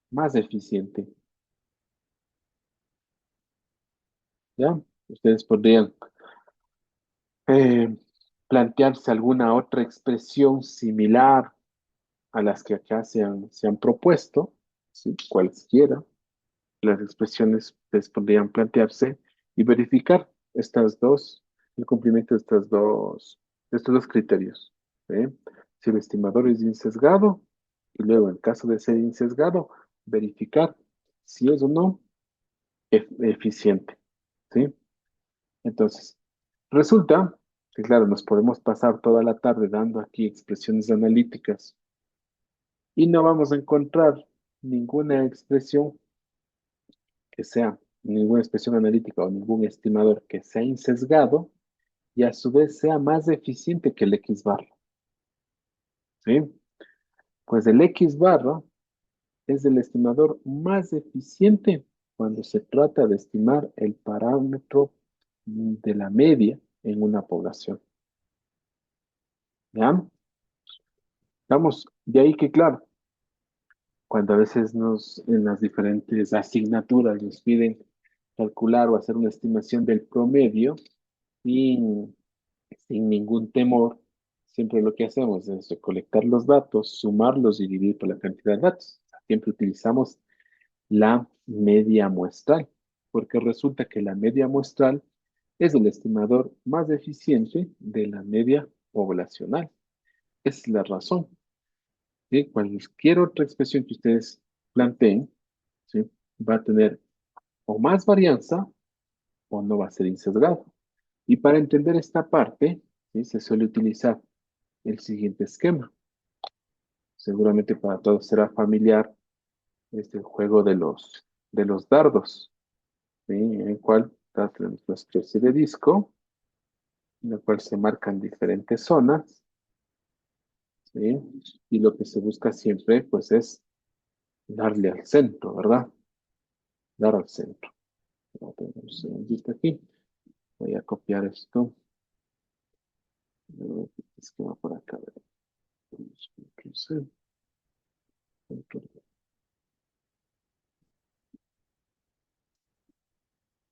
más eficiente, ¿ya? Ustedes podrían eh, plantearse alguna otra expresión similar a las que acá se han propuesto, ¿sí? Cualquiera. Las expresiones pues, podrían plantearse y verificar el cumplimiento de estos dos criterios. ¿Sí? Si el estimador es insesgado, y luego en caso de ser insesgado, verificar si es o no eficiente. ¿Sí? Entonces, resulta que, claro, nos podemos pasar toda la tarde dando aquí expresiones analíticas y no vamos a encontrar ninguna expresión que sea ninguna expresión analítica o ningún estimador que sea insesgado y a su vez sea más eficiente que el X barra. ¿Sí? Pues el X barra es el estimador más eficiente cuando se trata de estimar el parámetro de la media en una población. ¿Ya? Vamos, de ahí que claro, cuando a veces en las diferentes asignaturas nos piden calcular o hacer una estimación del promedio, y sin ningún temor, siempre lo que hacemos es recolectar los datos, sumarlos y dividir por la cantidad de datos. Siempre utilizamos la media muestral, porque resulta que la media muestral es el estimador más eficiente de la media poblacional. Esa es la razón. ¿Sí? Cualquier otra expresión que ustedes planteen, ¿sí? Va a tener o más varianza o no va a ser insesgado. Y para entender esta parte, ¿sí? Se suele utilizar el siguiente esquema. Seguramente para todos será familiar este juego de los dardos, ¿sí? En el cual tenemos una especie de disco, en el cual se marcan diferentes zonas, ¿sí? Y lo que se busca siempre, pues, es darle al centro, ¿verdad? Dar al centro. Tenemos un segundito aquí. Voy a copiar esto. Esquema por acá. Control C, Control V.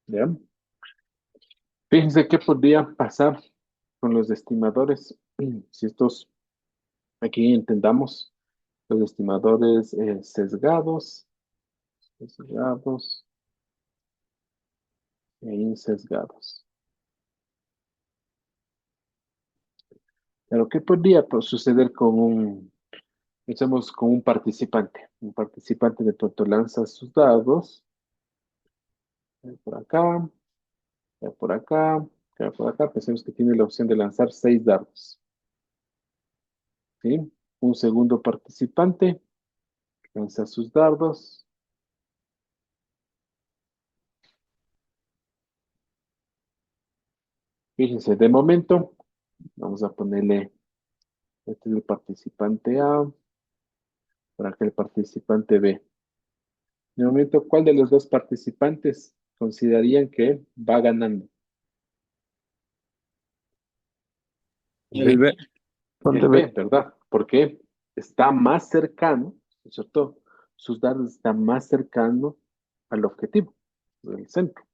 ¿Ya? Fíjense qué podría pasar con los estimadores. Si estos, aquí entendamos los estimadores sesgados e insesgados. Pero ¿qué podría pues, suceder pensemos con un participante? Un participante de pronto lanza sus dados, por acá, por acá, por acá. Pensemos que tiene la opción de lanzar 6 dados. ¿Sí? Un segundo participante lanza sus dardos. Fíjense, de momento, vamos a ponerle, este es el participante A, para que el participante B. De momento, ¿cuál de los dos participantes considerarían que va ganando?
El
B.
B.
El
Ponte B.
B, ¿verdad? Porque está más cercano, ¿no es cierto? Sus datos están más cercanos al objetivo, del centro.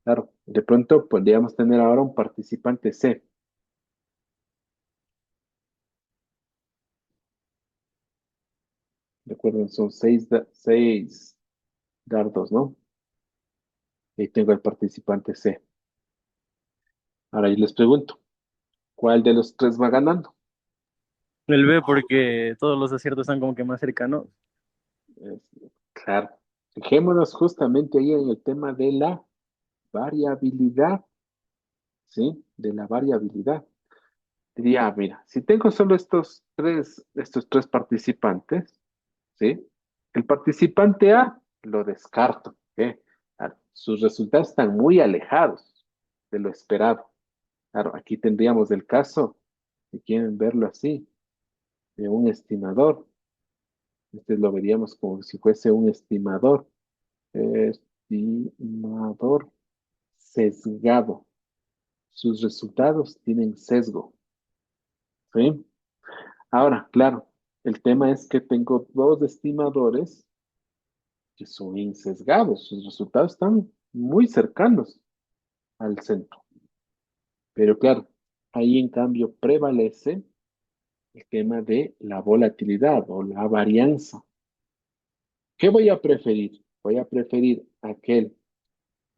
Claro, de pronto podríamos tener ahora un participante C. Recuerden, son seis dardos, ¿no? Ahí tengo el participante C. Ahora yo les pregunto, ¿cuál de los tres va ganando?
El B porque todos los aciertos están como que más cercanos.
Claro. Fijémonos justamente ahí en el tema de la variabilidad, ¿sí? De la variabilidad. Diría, mira, si tengo solo estos tres participantes, ¿sí? El participante A lo descarto, ¿ok? Sus resultados están muy alejados de lo esperado. Claro, aquí tendríamos el caso, si quieren verlo así, de un estimador. Este lo veríamos como si fuese un estimador. Estimador sesgado. Sus resultados tienen sesgo, ¿sí? Ahora, claro, el tema es que tengo dos estimadores que son insesgados. Sus resultados están muy cercanos al centro. Pero claro, ahí en cambio prevalece el tema de la volatilidad o la varianza. ¿Qué voy a preferir? Voy a preferir aquel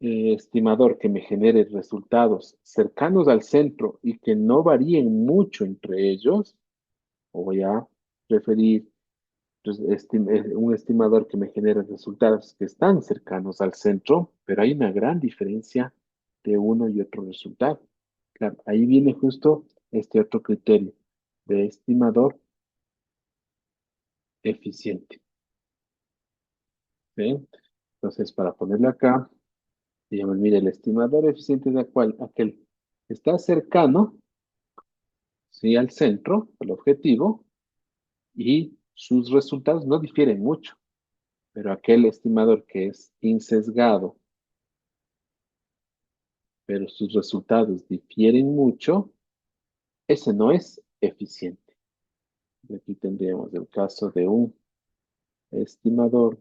estimador que me genere resultados cercanos al centro y que no varíen mucho entre ellos, o voy a preferir un estimador que me genere resultados que están cercanos al centro, pero hay una gran diferencia de uno y otro resultado. Claro, ahí viene justo este otro criterio de estimador eficiente. ¿Sí? Entonces, para ponerlo acá, digamos, mire, el estimador eficiente es aquel que está cercano, ¿sí? Al centro, al objetivo, y sus resultados no difieren mucho, pero aquel estimador que es insesgado, pero sus resultados difieren mucho, ese no es eficiente. Y aquí tendríamos el caso de un estimador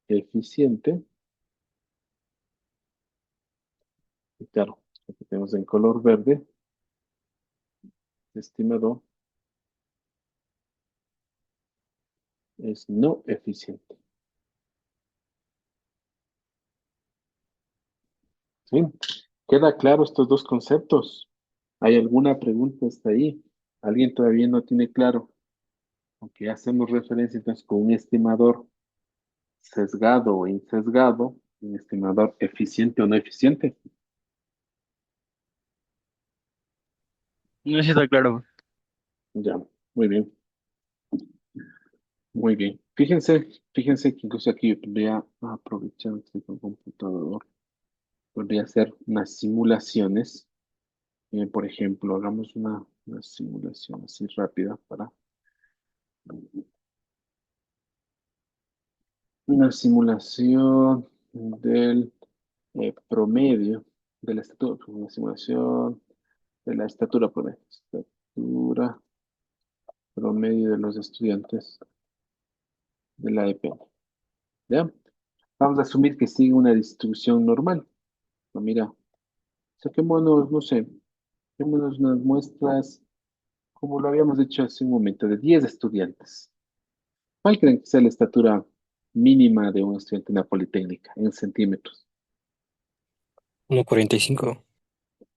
eficiente, y claro, aquí tenemos en color verde, estimador es no eficiente. ¿Sí? ¿Queda claro estos dos conceptos? ¿Hay alguna pregunta hasta ahí? ¿Alguien todavía no tiene claro? Aunque hacemos referencia entonces con un estimador sesgado o insesgado, un estimador eficiente o no eficiente.
No sé si está claro.
Ya, muy bien, muy bien. Fíjense que incluso aquí yo podría aprovechar este computador, podría hacer unas simulaciones. Por ejemplo, hagamos una simulación así rápida para una simulación del promedio de la estatura, una simulación de la estatura promedio, estatura promedio de los estudiantes de la EPN. ¿Ya? Vamos a asumir que sigue una distribución normal. No, mira, saquémonos, no sé, saquémonos unas muestras, como lo habíamos dicho hace un momento, de 10 estudiantes. ¿Cuál creen que sea la estatura mínima de un estudiante en la Politécnica en centímetros?
1,45.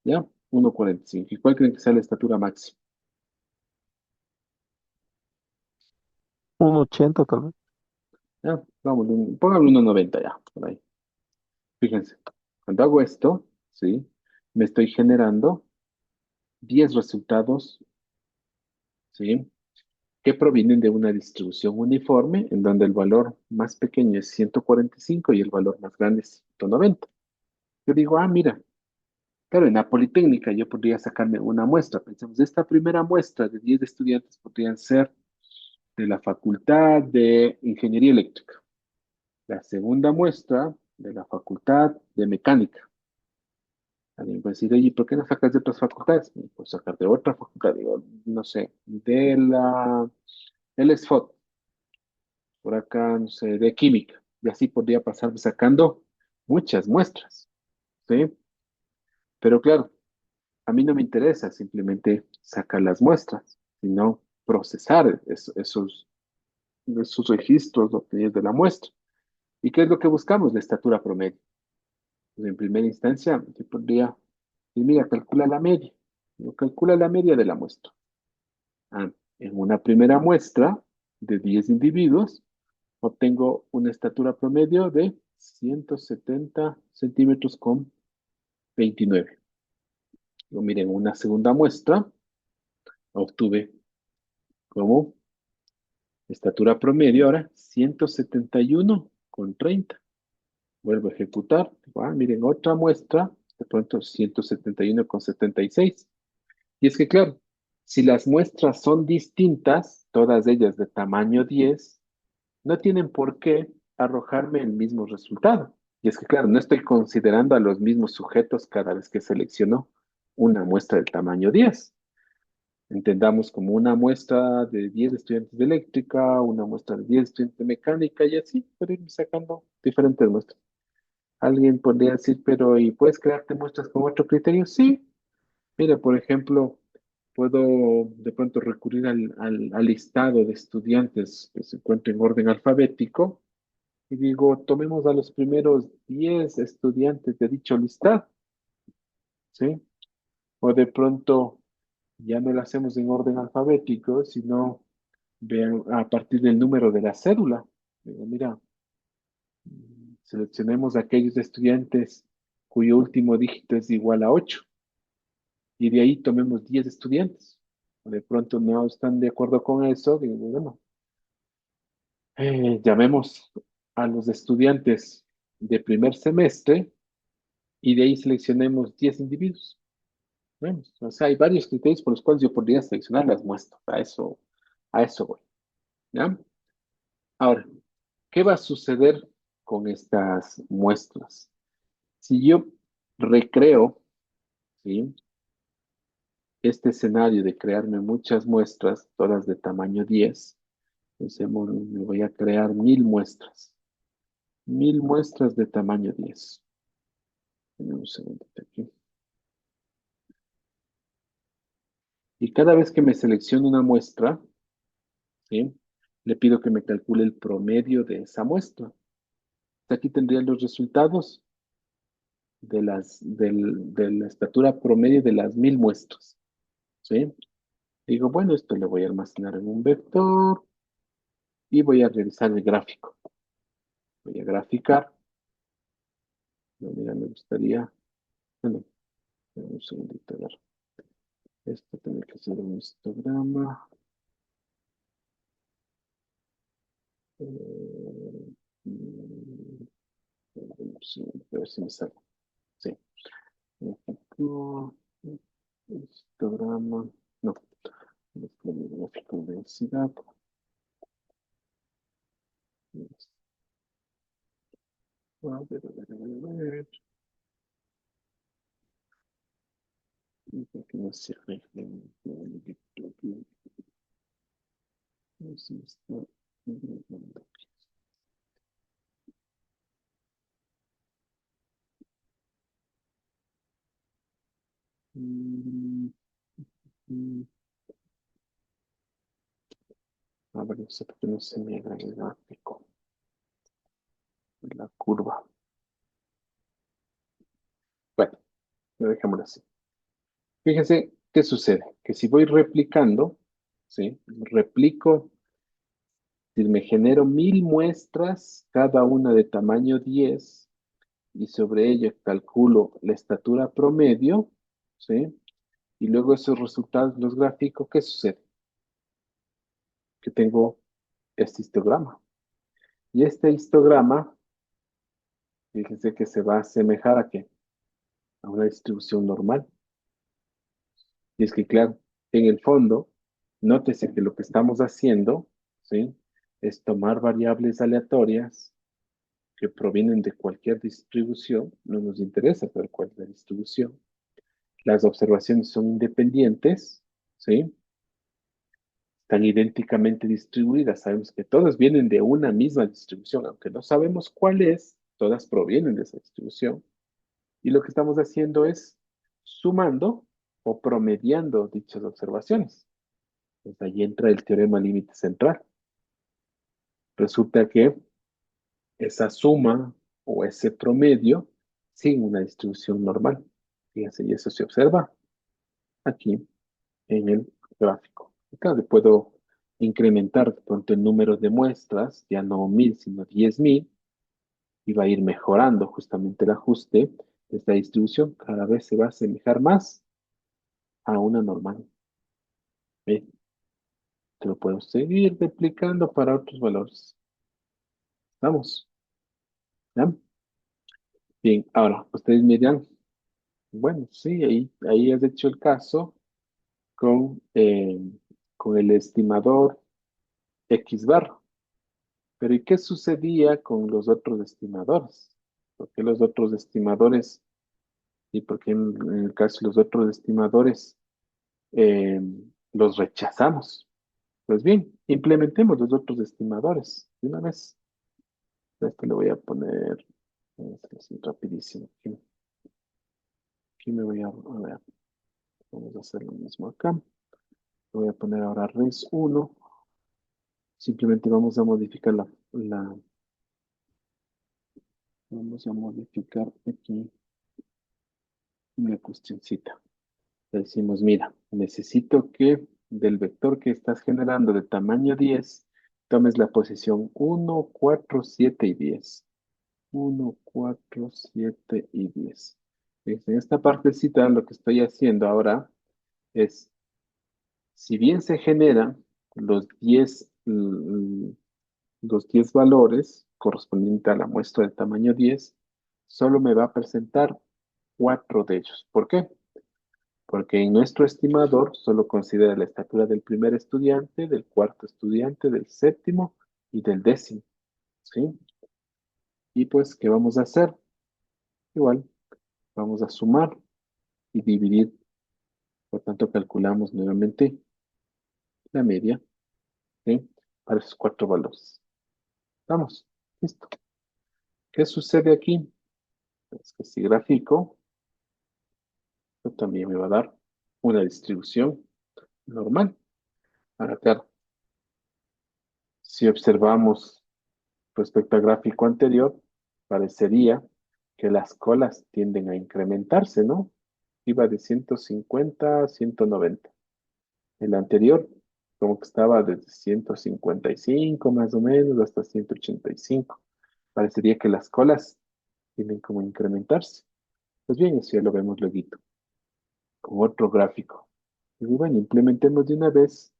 ¿Ya? 1,45. ¿Y cuál creen que sea la estatura máxima?
1,80 tal vez.
¿Ya? Vamos, póngale 1,90 ya, por ahí. Fíjense, cuando hago esto, ¿sí? Me estoy generando 10 resultados, ¿sí? Que provienen de una distribución uniforme en donde el valor más pequeño es 145 y el valor más grande es 190. Yo digo, mira, claro, en la Politécnica yo podría sacarme una muestra. Pensemos, esta primera muestra de 10 estudiantes podrían ser de la Facultad de Ingeniería Eléctrica. La segunda muestra de la Facultad de Mecánica. Alguien puede decir, oye, ¿por qué no sacas de otras facultades? Pues sacar de otra facultad, digo, no sé, de el SFOT, por acá, no sé, de química. Y así podría pasarme sacando muchas muestras, ¿sí? Pero claro, a mí no me interesa simplemente sacar las muestras, sino procesar esos registros obtenidos de la muestra. ¿Y qué es lo que buscamos? La estatura promedio. Pues en primera instancia, yo podría decir, mira, calcula la media. Yo calcula la media de la muestra. Ah, en una primera muestra de 10 individuos, obtengo una estatura promedio de 170 centímetros con 29. Luego, miren, una segunda muestra, obtuve como estatura promedio ahora 171 con 30. Vuelvo a ejecutar. Miren, otra muestra, de pronto 171 con 76. Y es que, claro, si las muestras son distintas, todas ellas de tamaño 10, no tienen por qué arrojarme el mismo resultado. Y es que, claro, no estoy considerando a los mismos sujetos cada vez que selecciono una muestra del tamaño 10. Entendamos como una muestra de 10 estudiantes de eléctrica, una muestra de 10 estudiantes de mecánica y así, puedo ir sacando diferentes muestras. Alguien podría decir, pero ¿y puedes crearte muestras con otro criterio? Sí. Mira, por ejemplo, puedo de pronto recurrir al listado de estudiantes que se encuentran en orden alfabético y digo, tomemos a los primeros 10 estudiantes de dicho listado, ¿sí? O de pronto ya no lo hacemos en orden alfabético, sino vean a partir del número de la cédula. Digo, mira, seleccionemos aquellos estudiantes cuyo último dígito es igual a 8 y de ahí tomemos 10 estudiantes. O de pronto no están de acuerdo con eso, digo, bueno, llamemos a los estudiantes de primer semestre y de ahí seleccionemos 10 individuos. Bueno, o sea, hay varios criterios por los cuales yo podría seleccionar las muestras. A eso voy. ¿Ya? Ahora, ¿qué va a suceder con estas muestras? Si yo recreo, ¿sí? Este escenario de crearme muchas muestras, todas de tamaño 10, pensemos, me voy a crear 1000 muestras. 1000 muestras de tamaño 10. Un segundito aquí. Y cada vez que me selecciono una muestra, ¿sí? Le pido que me calcule el promedio de esa muestra. Aquí tendría los resultados de la estatura promedio de las 1000 muestras. ¿Sí? Digo, bueno, esto lo voy a almacenar en un vector y voy a realizar el gráfico. Voy a graficar. No, mira, me gustaría. Bueno, un segundito, a ver. Esto tiene que ser un histograma. Un segundito, a ver si me sale. Sí. Ejemplo, histograma. No, es gráfico de densidad. A ver, a ver, a ver, a ver. ¿Por qué no se arregla? Así está. Mm, mm, A ver, no sé por qué no se me haga el gráfico, la curva. Bueno, dejémoslo así. Fíjense qué sucede, que si voy replicando, ¿sí? Replico, si me genero 1000 muestras, cada una de tamaño 10, y sobre ello calculo la estatura promedio, ¿sí? Y luego esos resultados los gráficos, ¿qué sucede? Que tengo este histograma. Y este histograma, fíjense que se va a asemejar a qué? A una distribución normal. Y es que, claro, en el fondo, nótese que lo que estamos haciendo, ¿sí? Es tomar variables aleatorias que provienen de cualquier distribución, no nos interesa saber cuál es la distribución, Las observaciones son independientes, ¿sí? Están idénticamente distribuidas. Sabemos que todas vienen de una misma distribución, aunque no sabemos cuál es, todas provienen de esa distribución. Y lo que estamos haciendo es sumando o promediando dichas observaciones. Pues ahí entra el teorema límite central. Resulta que esa suma o ese promedio sigue una distribución normal. Fíjense, y eso se observa aquí en el gráfico. Acá le puedo incrementar de pronto el número de muestras, ya no 1000, sino 10.000, y va a ir mejorando justamente el ajuste de esta distribución. Cada vez se va a asemejar más a una normal. ¿Ve? Te lo puedo seguir replicando para otros valores. Vamos, ¿ya? Bien, ahora, ustedes me dirán, bueno, sí, ahí has hecho el caso con, eh, con el estimador X bar. Pero ¿y qué sucedía con los otros estimadores? ¿Por qué los otros estimadores, y por qué en el caso de los otros estimadores eh, los rechazamos? Pues bien, implementemos los otros estimadores de una vez. Esto le voy a poner, así rapidísimo. Aquí me voy a ver, vamos a hacer lo mismo acá. Le voy a poner ahora res 1. Simplemente vamos a modificar vamos a modificar aquí una cuestioncita. Le decimos, mira, necesito que del vector que estás generando de tamaño 10 tomes la posición 1, 4, 7 y 10. 1, 4, 7 y 10. En esta partecita lo que estoy haciendo ahora es, si bien se generan los 10, los 10 valores correspondientes a la muestra de tamaño 10, solo me va a presentar 4 de ellos. ¿Por qué? Porque en nuestro estimador solo considera la estatura del primer estudiante, del cuarto estudiante, del séptimo y del décimo, ¿sí? Y pues, ¿qué vamos a hacer? Igual, vamos a sumar y dividir. Por tanto, calculamos nuevamente la media, ¿sí? Para esos 4 valores. Vamos, listo. ¿Qué sucede aquí? Es que si gráfico, esto también me va a dar una distribución normal. Ahora, claro, si observamos respecto al gráfico anterior, parecería que las colas tienden a incrementarse, ¿no? Iba de 150 a 190. El anterior, como que estaba desde 155 más o menos hasta 185. Parecería que las colas tienden como a incrementarse. Pues bien, eso ya lo vemos luego con otro gráfico. Y bueno, implementemos de una vez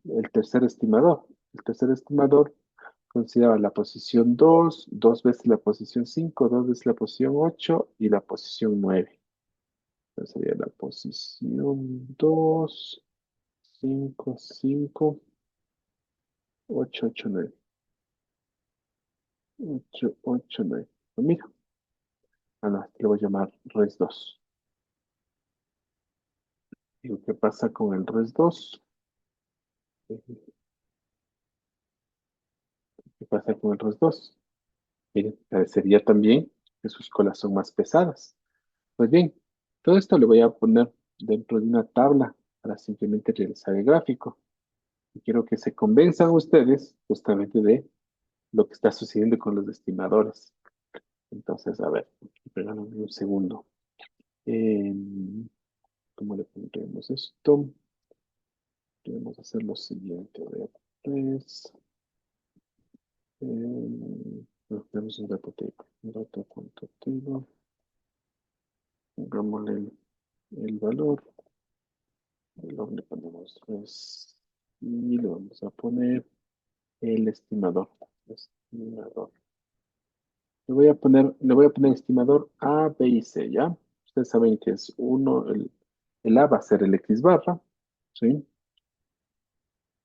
el tercer estimador. El tercer estimador consideraba la posición 2, dos veces la posición 5, dos veces la posición 8 y la posición 9. Entonces sería la posición 2, 5, 5, 8, 8, 9. 8, 8, 9. Pues mira, no, este lo voy a llamar res 2. ¿Y qué pasa con el res 2? ¿Qué pasa con el res 2? Miren, parecería también que sus colas son más pesadas. Pues bien, todo esto lo voy a poner dentro de una tabla para simplemente realizar el gráfico. Y quiero que se convenzan ustedes justamente de lo que está sucediendo con los estimadores. Entonces, a ver, regálame un segundo. Eh, ¿Cómo le pondremos esto? Podemos hacer lo siguiente. A ver, pues, tenemos un dato cuantitativo. Pongámosle el valor. El valor le ponemos 3 y le vamos a poner el estimador. Estimador. Le voy a poner estimador A, B y C, ¿ya? Ustedes saben que es uno, el A va a ser el X barra, ¿sí?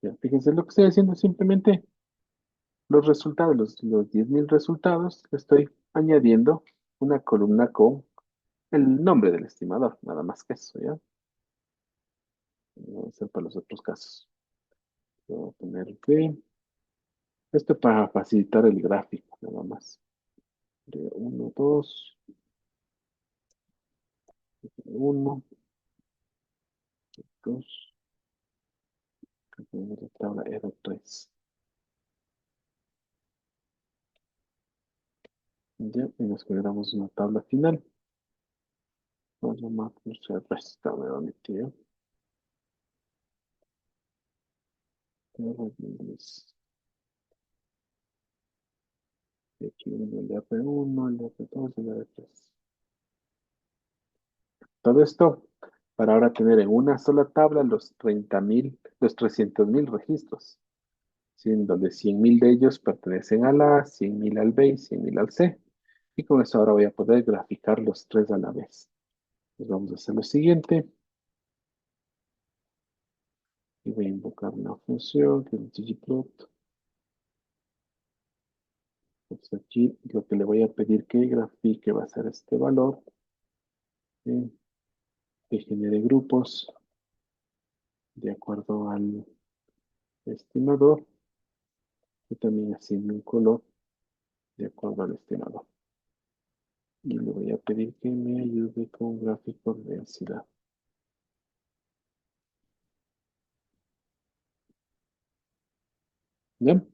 Ya, fíjense lo que estoy haciendo, simplemente los resultados, los 10.000 resultados, le estoy añadiendo una columna con el nombre del estimador, nada más que eso, ¿ya? Vamos a hacer para los otros casos. Voy a poner B. Esto para facilitar el gráfico, nada más. 1, 2, 1, 2, la tabla era 3. Ya, y nos generamos una tabla final. Vamos a llamar, no sé, resta, me va a meter. Aquí uno, el R1, el R2, el R3. Todo esto para ahora tener en una sola tabla los 30.000, los 300.000 registros, ¿sí? En donde 100.000 de ellos pertenecen al A, 100.000 al B y 100.000 al C. Y con eso ahora voy a poder graficar los tres a la vez. Pues vamos a hacer lo siguiente. Y voy a invocar una función que es ggplot. Pues aquí lo que le voy a pedir que grafique va a ser este valor. ¿Sí? Que genere grupos de acuerdo al estimador. Y también asigne un color de acuerdo al estimador. Y le voy a pedir que me ayude con gráfico de densidad. Bien,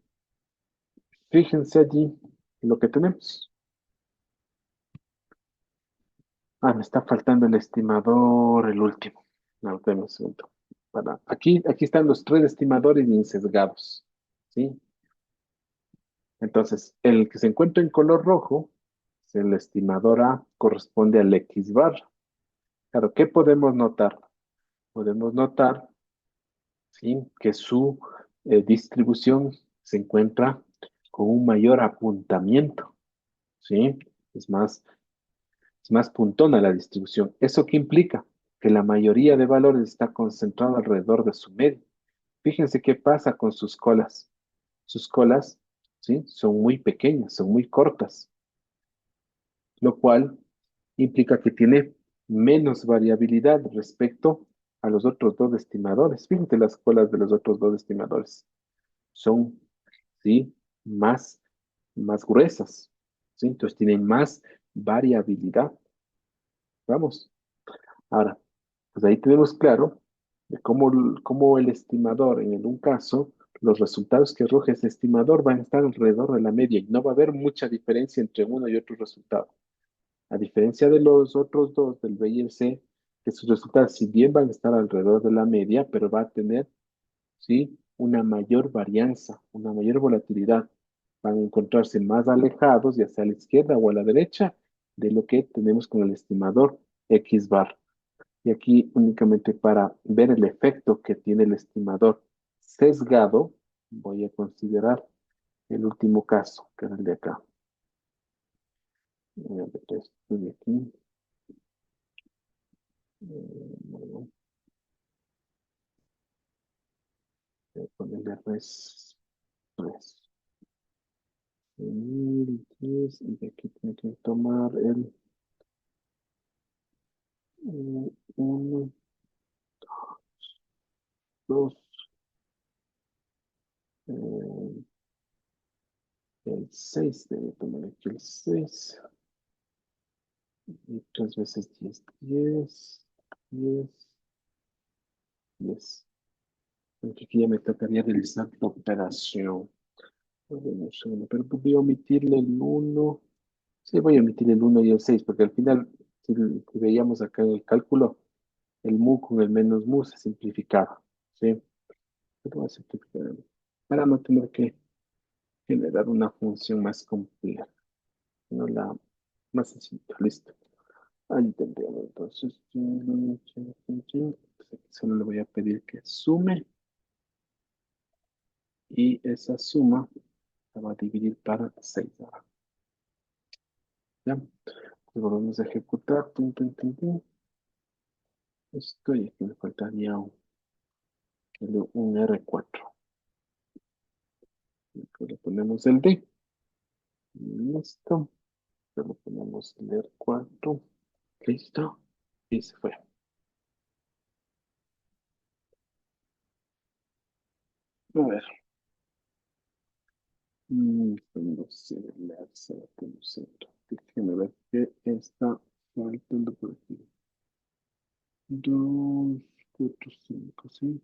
fíjense allí lo que tenemos. Ah, me está faltando el estimador, el último. No, tengo un segundo. Aquí están los tres estimadores bien sesgados. ¿Sí? Entonces, el que se encuentra en color rojo, es el estimador A, corresponde al X bar. Claro, ¿qué podemos notar? Podemos notar, ¿sí? Que su distribución se encuentra con un mayor apuntamiento. ¿Sí? Es más, es más puntona la distribución. ¿Eso qué implica? Que la mayoría de valores está concentrado alrededor de su medio. Fíjense qué pasa con sus colas. Sus colas, ¿sí? Son muy pequeñas, son muy cortas, lo cual implica que tiene menos variabilidad respecto a los otros dos estimadores. Fíjense las colas de los otros dos estimadores. Son, ¿sí? Más, más gruesas, ¿sí? Entonces tienen más variabilidad. Vamos. Ahora, pues ahí tenemos claro de cómo el estimador, en un caso, los resultados que arroja ese estimador van a estar alrededor de la media y no va a haber mucha diferencia entre uno y otro resultado. A diferencia de los otros dos, del B y el C, que sus resultados, si bien van a estar alrededor de la media, pero va a tener, ¿sí? Una mayor varianza, una mayor volatilidad. Van a encontrarse más alejados, ya sea a la izquierda o a la derecha, de lo que tenemos con el estimador X bar. Y aquí únicamente para ver el efecto que tiene el estimador sesgado, voy a considerar el último caso, que es el de acá. Voy a ver esto de aquí. Bueno, voy a ponerle res 3. 1010, y de aquí tengo que tomar el 1, 2, el 6, debe tomar aquí el 6, y 3 veces 10, 10, 10, 10. Porque aquí ya me tocaría realizar la operación. A ver, un segundo, pero voy a omitirle el uno. Sí, voy a omitir el uno y el 6 porque al final, si veíamos acá en el cálculo, el mu con el menos mu se simplificaba. ¿Sí? Pero voy a simplificar para no tener que generar una función más compleja, sino la más sencilla. Listo. Ahí tendríamos entonces. Solo le voy a pedir que sume y esa suma la va a dividir para 6. ¿Ya? Pues volvemos a ejecutar. Tum, tum, tum, tum. Esto y aquí me faltaría un R4. Le ponemos el D. Listo. Le ponemos el R4. ¿Listo? Y se fue. A ver. No sé, la alza como centro. Déjeme ver qué está faltando por aquí. Dos, cuatro, cinco, sí.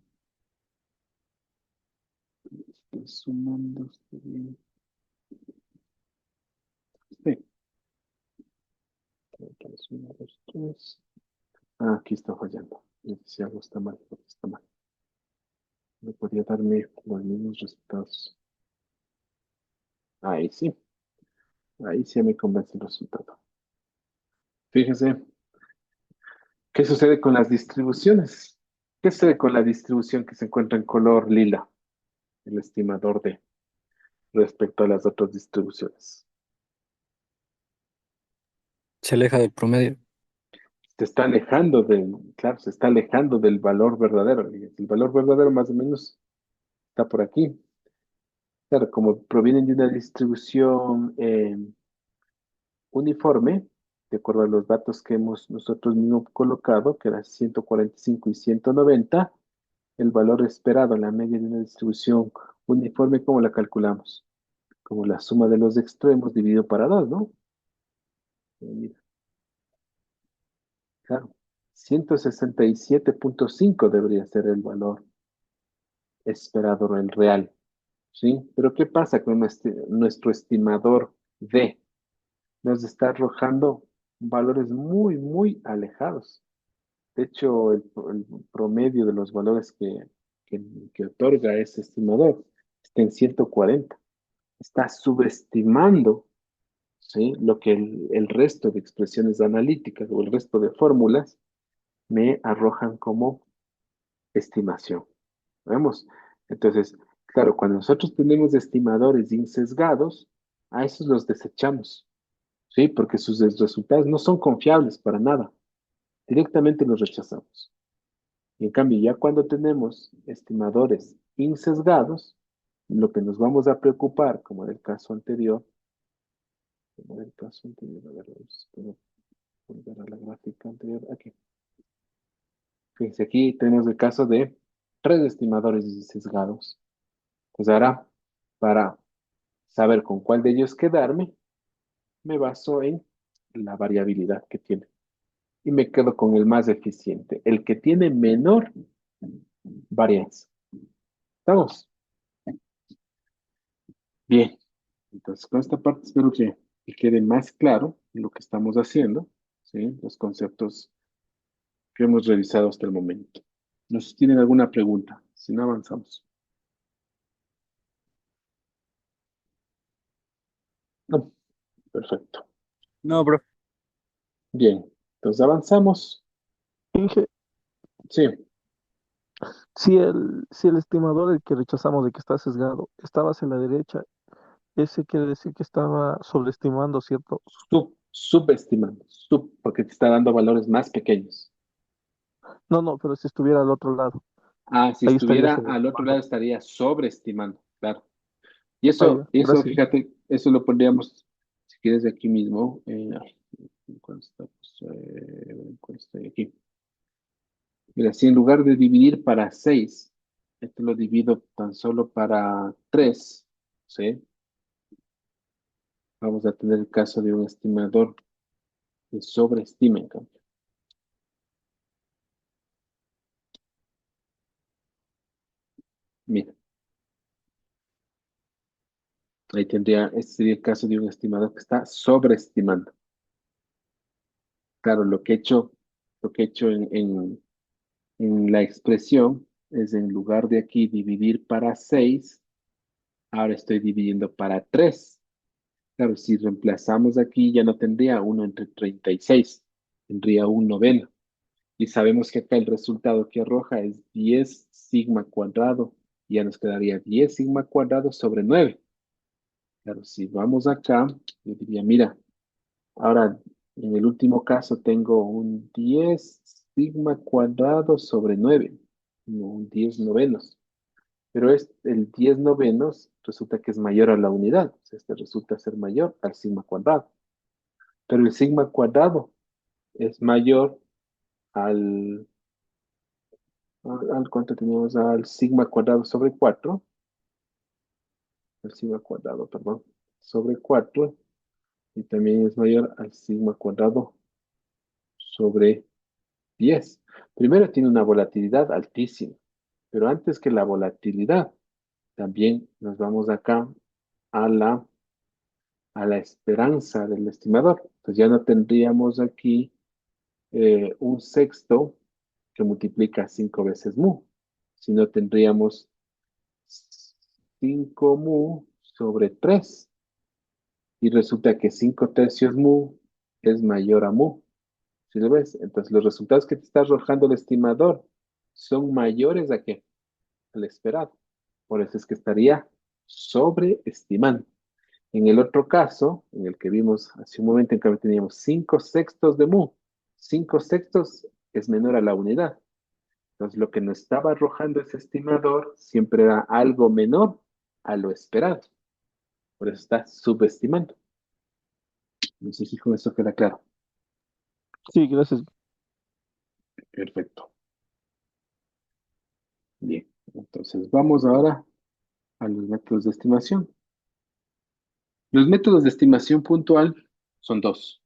Estoy sumando, está bien. Sí. Tres, uno, dos, tres. Ah, aquí está fallando. Si algo está mal, algo está mal. No podía darme los mismos resultados. Ahí sí. Ahí sí me convence el resultado. Fíjese, ¿qué sucede con las distribuciones? ¿Qué sucede con la distribución que se encuentra en color lila? El estimador de respecto a las otras distribuciones.
Se aleja del promedio.
Se está alejando del, claro, se está alejando del valor verdadero. Y el valor verdadero más o menos está por aquí. Claro, como provienen de una distribución uniforme, de acuerdo a los datos que hemos nosotros mismos colocado, que eran 145 y 190, el valor esperado, la media de una distribución uniforme, ¿cómo la calculamos? Como la suma de los extremos dividido para dos, ¿no? Mira, claro, 167,5 debería ser el valor esperado, el real, ¿sí? Pero ¿qué pasa con nuestro estimador D? Nos está arrojando valores muy, muy alejados. De hecho, el promedio de los valores que, que otorga ese estimador está en 140. Está subestimando, ¿sí? Lo que el resto de expresiones analíticas o el resto de fórmulas me arrojan como estimación. ¿Vemos? Entonces, claro, cuando nosotros tenemos estimadores insesgados, a esos los desechamos, ¿sí? Porque sus resultados no son confiables para nada. Directamente los rechazamos. Y en cambio, ya cuando tenemos estimadores insesgados, lo que nos vamos a preocupar, como en el caso anterior, como en el caso anterior, a ver, puedo volver a la gráfica anterior, aquí. Fíjense, aquí tenemos el caso de tres estimadores sesgados. Pues ahora, para saber con cuál de ellos quedarme, me baso en la variabilidad que tiene. Y me quedo con el más eficiente, el que tiene menor varianza. ¿Estamos? Bien. Entonces, con esta parte espero que quede más claro lo que estamos haciendo, ¿sí? Los conceptos que hemos revisado hasta el momento. No sé si tienen alguna pregunta, si no avanzamos. No, perfecto.
No, bro.
Bien, entonces avanzamos.
Inge,
Sí,
si el estimador, el que rechazamos de que está sesgado, estaba hacia la derecha, ese quiere decir que estaba sobreestimando, ¿cierto?
subestimando, porque te está dando valores más pequeños.
No, no, pero si estuviera al otro lado,
Ah, si
ahí estaría
estuviera al otro lado
sobreestimando.
estaría sobreestimando, claro. Y
Ah,
eso,
ya,
eso,
gracias.
fíjate, eso lo pondríamos, si quieres, aquí mismo. Ay, ¿cuál está? Pues, ¿cuál está aquí? Mira, si en lugar de dividir para 6, esto lo divido tan solo para 3, ¿sí? Vamos a tener el caso de un estimador que sobreestima, en cambio. Mira, ahí tendría, este sería el caso de un estimador que está sobreestimando. Claro, lo que he hecho en la expresión es en lugar de aquí dividir para 6, ahora estoy dividiendo para 3. Claro, si reemplazamos aquí ya no tendría 1/36, tendría un noveno. Y sabemos que acá el resultado que arroja es 10 sigma cuadrado. Y ya nos quedaría 10 sigma cuadrado sobre 9. Claro, si vamos acá, yo diría, mira, ahora en el último caso tengo un 10 sigma cuadrado sobre 9, no un 10 novenos. Pero el 10 novenos resulta que es mayor a la unidad. O sea, este resulta ser mayor al sigma cuadrado. Pero el sigma cuadrado es mayor al, ¿cuánto teníamos? Al sigma cuadrado sobre 4, al sigma cuadrado, perdón, sobre 4, y también es mayor al sigma cuadrado sobre 10. Primero tiene una volatilidad altísima, pero antes que la volatilidad, también nos vamos acá a la esperanza del estimador. Entonces ya no tendríamos aquí un sexto que multiplica 5 veces mu, sino tendríamos 5 mu sobre 3. Y resulta que 5 tercios mu es mayor a mu. ¿Sí lo ves? Entonces los resultados que te está arrojando el estimador son mayores a qué? Al esperado. Por eso es que estaría sobreestimando. En el otro caso, en el que vimos hace un momento en que teníamos 5 sextos de mu, 5 sextos es menor a la unidad. Entonces, lo que nos estaba arrojando ese estimador siempre era algo menor a lo esperado. Por eso está subestimando. No sé si con eso queda claro.
Sí, gracias.
Perfecto. Bien. Entonces, vamos ahora a los métodos de estimación. Los métodos de estimación puntual son dos,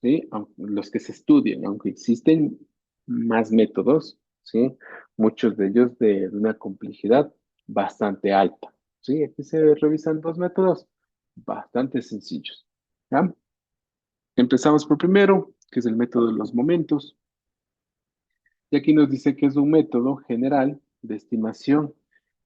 ¿sí? Los que se estudian, aunque existen más métodos, ¿sí? Muchos de ellos de una complejidad bastante alta, ¿sí? Aquí se revisan dos métodos bastante sencillos, ¿ya? Empezamos por primero, que es el método de los momentos. Y aquí nos dice que es un método general de estimación,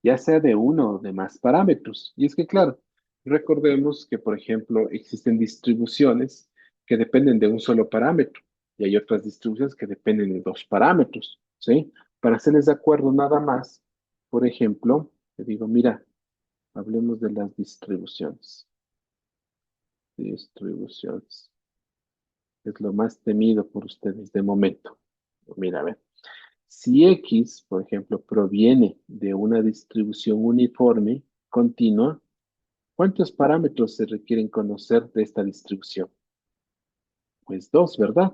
ya sea de uno o de más parámetros. Y es que, claro, recordemos que, por ejemplo, existen distribuciones que dependen de un solo parámetro y hay otras distribuciones que dependen de dos parámetros, ¿sí? Para hacerles de acuerdo nada más, por ejemplo, te digo, mira, hablemos de las distribuciones. Distribuciones. Es lo más temido por ustedes de momento. Mira, a ver. Si X, por ejemplo, proviene de una distribución uniforme continua, ¿cuántos parámetros se requieren conocer de esta distribución? Pues dos, ¿verdad?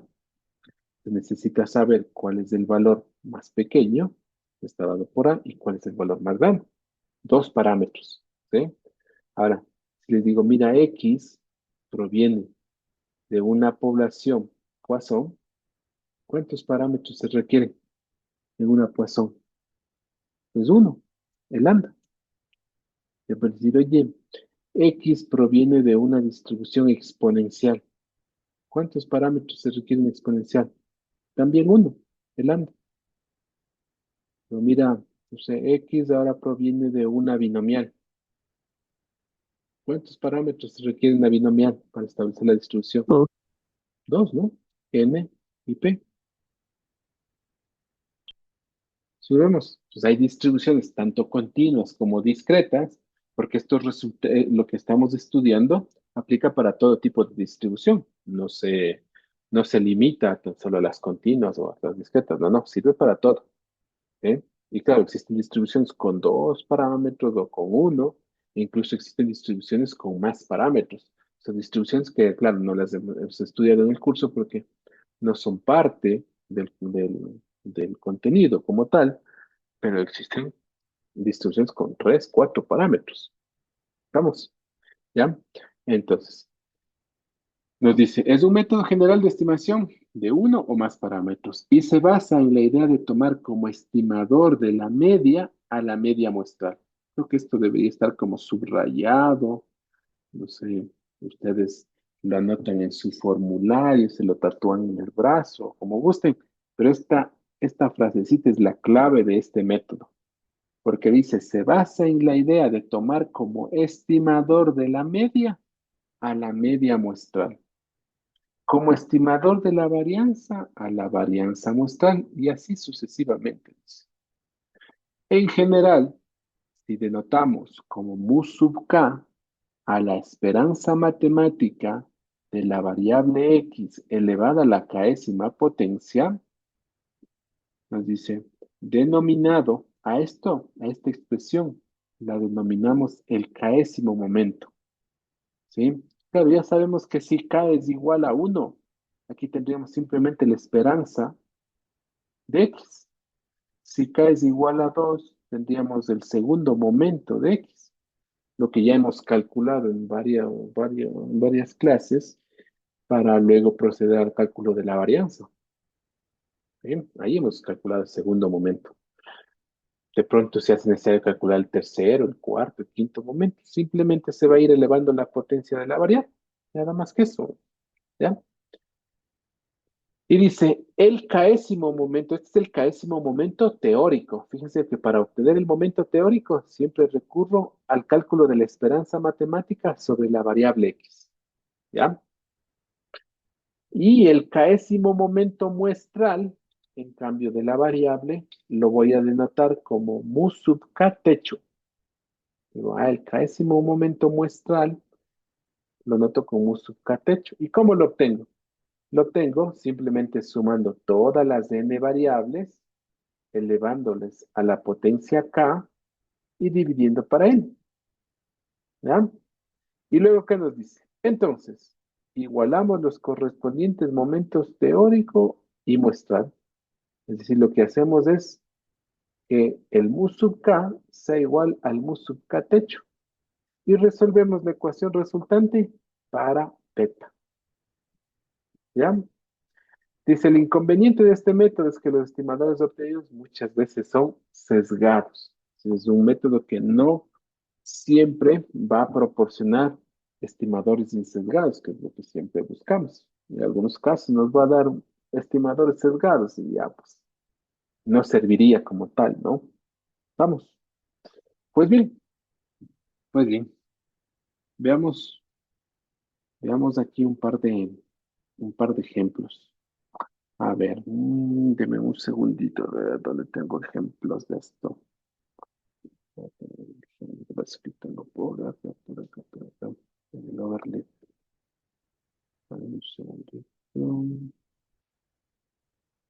Se necesita saber cuál es el valor más pequeño, que está dado por A, y cuál es el valor más grande. Dos parámetros, ¿sí? Ahora, si les digo, mira, X proviene de una población Poisson, ¿cuántos parámetros se requieren en una Poisson? Pues uno, el lambda. De decir, oye, X proviene de una distribución exponencial. ¿Cuántos parámetros se requieren exponencial? También uno, el lambda. Pero mira, no sé, X ahora proviene de una binomial. ¿Cuántos parámetros se requieren una binomial para establecer la distribución?
No,
Dos, ¿no? N y P. Si vemos, pues hay distribuciones tanto continuas como discretas, porque esto resulta, lo que estamos estudiando aplica para todo tipo de distribución. No se limita tan solo a las continuas o a las discretas, no, no, sirve para todo. ¿Eh? Y claro, existen distribuciones con dos parámetros o con uno, e incluso existen distribuciones con más parámetros. Son distribuciones que, claro, no las hemos estudiado en el curso porque no son parte del contenido como tal, pero existen distribuciones con tres, cuatro parámetros. ¿Estamos? ¿Ya? Entonces, nos dice, es un método general de estimación de uno o más parámetros y se basa en la idea de tomar como estimador de la media a la media muestral. Creo que esto debería estar como subrayado, no sé, ustedes lo anotan en su formulario, se lo tatúan en el brazo, como gusten, pero esta frasecita es la clave de este método. Porque dice, se basa en la idea de tomar como estimador de la media a la media muestral, como estimador de la varianza a la varianza muestral y así sucesivamente. En general, si denotamos como mu sub k a la esperanza matemática de la variable x elevada a la késima potencia, nos dice, denominado a esto, a esta expresión, la denominamos el késimo momento, ¿sí? Claro, ya sabemos que si k es igual a 1, Aquí tendríamos simplemente la esperanza de X. Si K es igual a 2, tendríamos el segundo momento de X, lo que ya hemos calculado en varias clases para luego proceder al cálculo de la varianza. Bien, ahí hemos calculado el segundo momento. De pronto se hace necesario calcular el tercero, el cuarto, el quinto momento. Simplemente se va a ir elevando la potencia de la variable. Nada más que eso. ¿Ya? Y dice, el késimo momento, este es el késimo momento teórico. Fíjense que para obtener el momento teórico siempre recurro al cálculo de la esperanza matemática sobre la variable x. ¿Ya? Y el késimo momento muestral, en cambio de la variable, lo voy a denotar como mu sub k techo. Digo, el késimo momento muestral lo noto como mu sub k techo. ¿Y cómo lo obtengo? Lo obtengo simplemente sumando todas las n variables, elevándoles a la potencia k y dividiendo para n. ¿Ya? Y luego, ¿qué nos dice? Entonces, igualamos los correspondientes momentos teórico y muestral. Es decir, lo que hacemos es que el mu sub k sea igual al mu sub k techo. Y resolvemos la ecuación resultante para beta. ¿Ya? Dice, el inconveniente de este método es que los estimadores obtenidos muchas veces son sesgados. Es un método que no siempre va a proporcionar estimadores insesgados, que es lo que siempre buscamos. En algunos casos nos va a dar estimadores sesgados y ya pues no serviría como tal, ¿no? Vamos. Pues bien, pues bien. Veamos, veamos aquí un par de ejemplos. A ver, deme un segundito de donde tengo ejemplos de esto. Parece que tengo por acá. El overlay. Dame un segundito. No,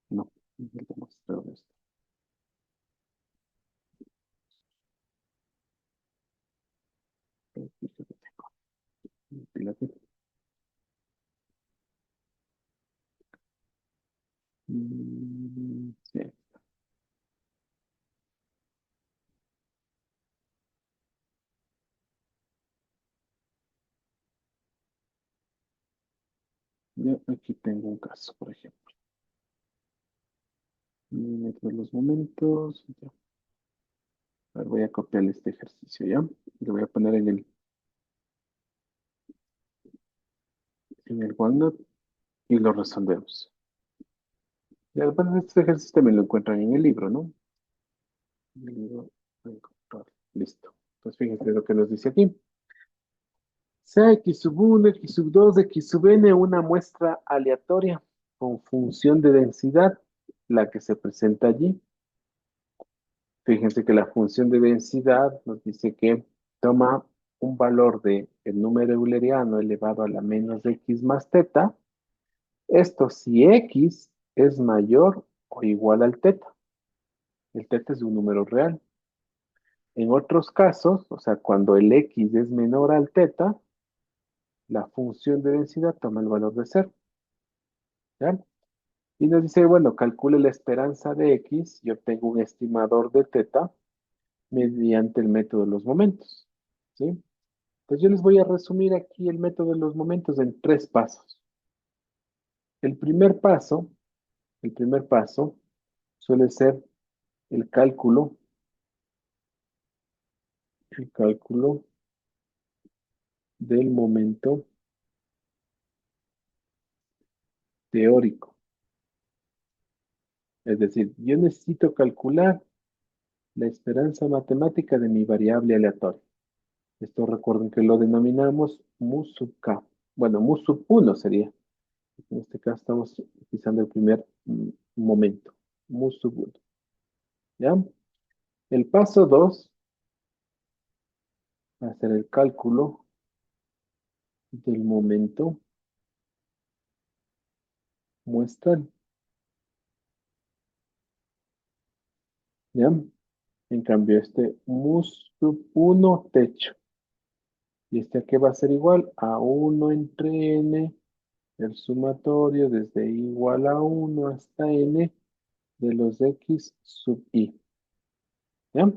no he demostrado esto. Aquí lo tengo. Fíjate. Sí, ya aquí tengo un caso, por ejemplo. Meto los momentos. Ya. A ver, voy a copiar este ejercicio, ¿ya? Lo voy a poner en el OneNote y lo resolvemos. Y además este ejercicio también lo encuentran en el libro, ¿no? En el libro lo encontrar. Listo. Entonces fíjense lo que nos dice aquí. Sea x sub 1, x sub 2, x sub n una muestra aleatoria con función de densidad, la que se presenta allí. Fíjense que la función de densidad nos dice que toma un valor de el número euleriano elevado a la menos x más teta. Esto si x es mayor o igual al teta. El teta es un número real. En otros casos, o sea, cuando el x es menor al teta, la función de densidad toma el valor de cero. ¿Ya? Y nos dice, bueno, calcule la esperanza de x y obtengo un estimador de teta mediante el método de los momentos. ¿Sí? Pues yo les voy a resumir aquí el método de los momentos en tres pasos. El primer paso, el primer paso suele ser el cálculo del momento teórico. Es decir, yo necesito calcular la esperanza matemática de mi variable aleatoria. Esto recuerden que lo denominamos mu sub k. Bueno, mu sub 1 sería. En este caso estamos utilizando el primer momento, mu sub 1. ¿Ya? El paso 2 va a ser el cálculo del momento muestral. ¿Ya? En cambio, este mu sub 1 techo. Y este aquí va a ser igual a 1 entre n el sumatorio desde igual a 1 hasta n de los x sub i. ¿Ya?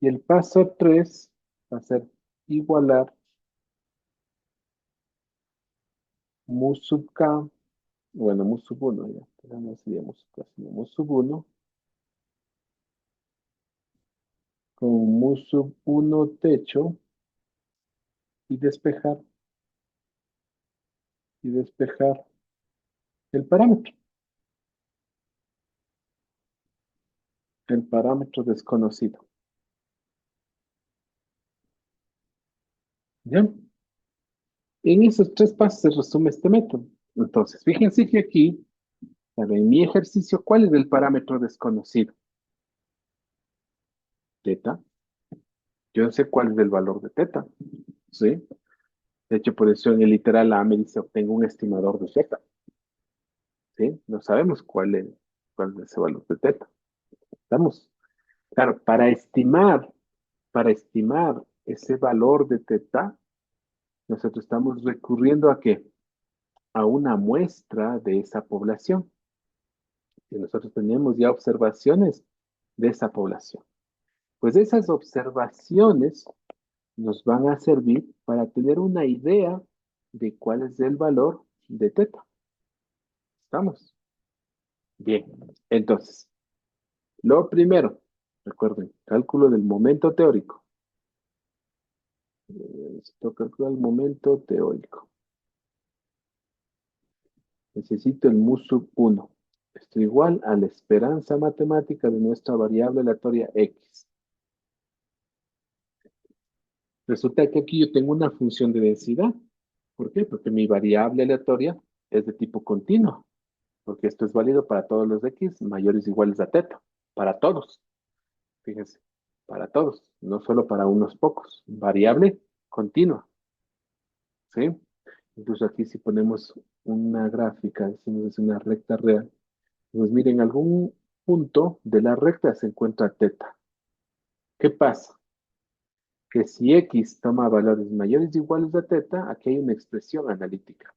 Y el paso 3 va a ser igualar mu sub k, bueno, mu sub 1 ya, pero no sería mu sub k, sino mu sub 1 con mu sub 1 techo y despejar el parámetro desconocido. ¿Ya? En esos tres pasos se resume este método. Entonces, fíjense que aquí, en mi ejercicio, ¿cuál es el parámetro desconocido? Teta. Yo no sé cuál es el valor de teta, ¿sí? De hecho, por eso en el literal A me dice obtengo un estimador de teta, ¿sí? No sabemos cuál es ese valor de teta. Estamos, claro, para estimar ese valor de teta, nosotros estamos recurriendo a qué? A una muestra de esa población. Y nosotros tenemos ya observaciones de esa población. Pues esas observaciones nos van a servir para tener una idea de cuál es el valor de teta. ¿Estamos? Bien. Entonces, lo primero, recuerden, cálculo del momento teórico. Necesito calcular el momento teórico. Necesito el mu sub 1. Esto igual a la esperanza matemática de nuestra variable aleatoria x. Resulta que aquí yo tengo una función de densidad. ¿Por qué? Porque mi variable aleatoria es de tipo continuo. Porque esto es válido para todos los x mayores o iguales a teta. Para todos. Fíjense. Para todos. No solo para unos pocos. Variable continua. ¿Sí? Incluso aquí si ponemos una gráfica, decimos es una recta real, pues miren, en algún punto de la recta se encuentra teta. ¿Qué pasa? Que si x toma valores mayores o iguales a teta, aquí hay una expresión analítica.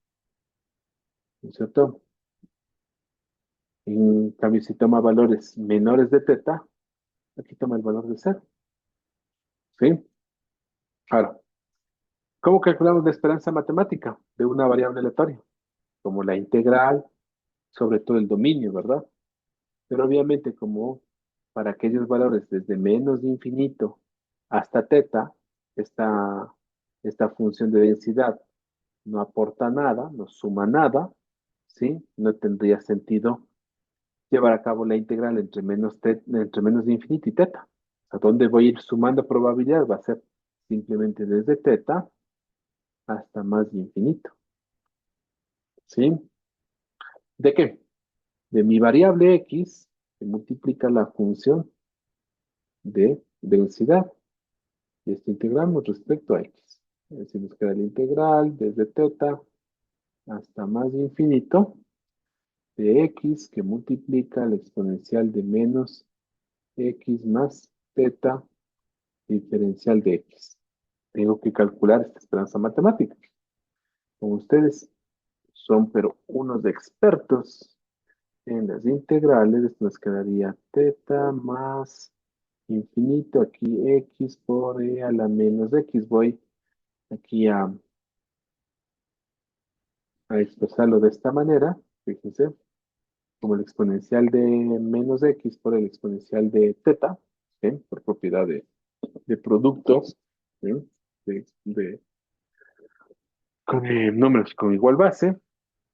¿No es cierto? En cambio, si toma valores menores de teta, aquí toma el valor de cero. ¿Sí? Ahora, ¿cómo calculamos la esperanza matemática de una variable aleatoria? Como la integral sobre todo el dominio, ¿verdad? Pero obviamente como para aquellos valores desde menos de infinito hasta teta, esta, esta función de densidad no aporta nada, no suma nada, ¿sí? No tendría sentido llevar a cabo la integral entre menos de infinito y teta. ¿A dónde voy a ir sumando probabilidad? Va a ser simplemente desde teta hasta más de infinito, ¿sí? ¿De qué? De mi variable x que multiplica la función de densidad. Y esto integramos respecto a x. Es decir, nos queda la integral desde teta hasta más de infinito de x que multiplica la exponencial de menos x más teta diferencial de x. Tengo que calcular esta esperanza matemática. Como ustedes son pero unos expertos en las integrales, nos quedaría teta más infinito, aquí x por e a la menos x. Voy aquí a expresarlo de esta manera, fíjense, como el exponencial de menos x por el exponencial de teta, ¿sí? Por propiedad de producto, ¿sí? Con números con igual base.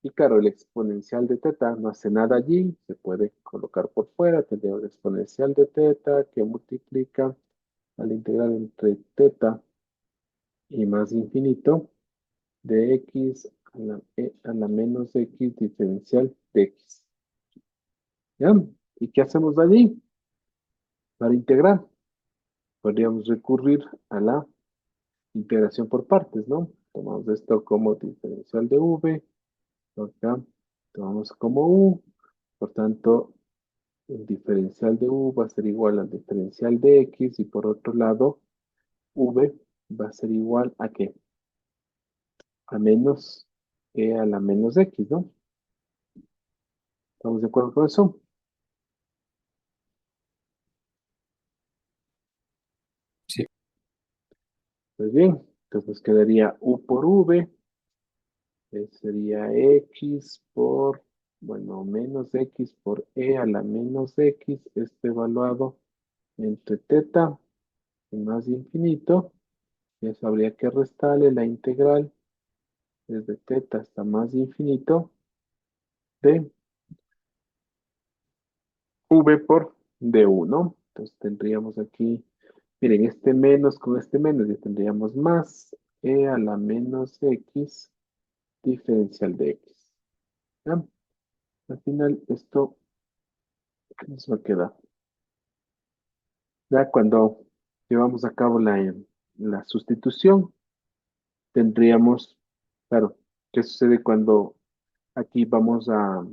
Y claro, el exponencial de teta no hace nada allí, se puede colocar por fuera, tendría el exponencial de teta que multiplica al integral entre teta y más infinito de x a la menos x diferencial de x. ¿Ya? ¿Y qué hacemos de allí? Para integrar, podríamos recurrir a la integración por partes, ¿no? Tomamos esto como diferencial de v, acá tomamos como u, por tanto, el diferencial de u va a ser igual al diferencial de x y por otro lado, v va a ser igual a ¿qué? A menos e a la menos x, ¿no? ¿Estamos de acuerdo con eso?
Sí.
Pues bien, entonces nos quedaría u por v, sería x por, bueno, menos x por e a la menos x, este evaluado entre teta y más infinito. Y eso habría que restarle la integral desde teta hasta más infinito de v por d1. Entonces tendríamos aquí, miren, este menos con este menos, ya tendríamos más e a la menos x diferencial de x. ¿Ya? Al final, esto ¿qué nos va a quedar? Ya cuando llevamos a cabo la sustitución, tendríamos, claro, ¿qué sucede cuando aquí vamos a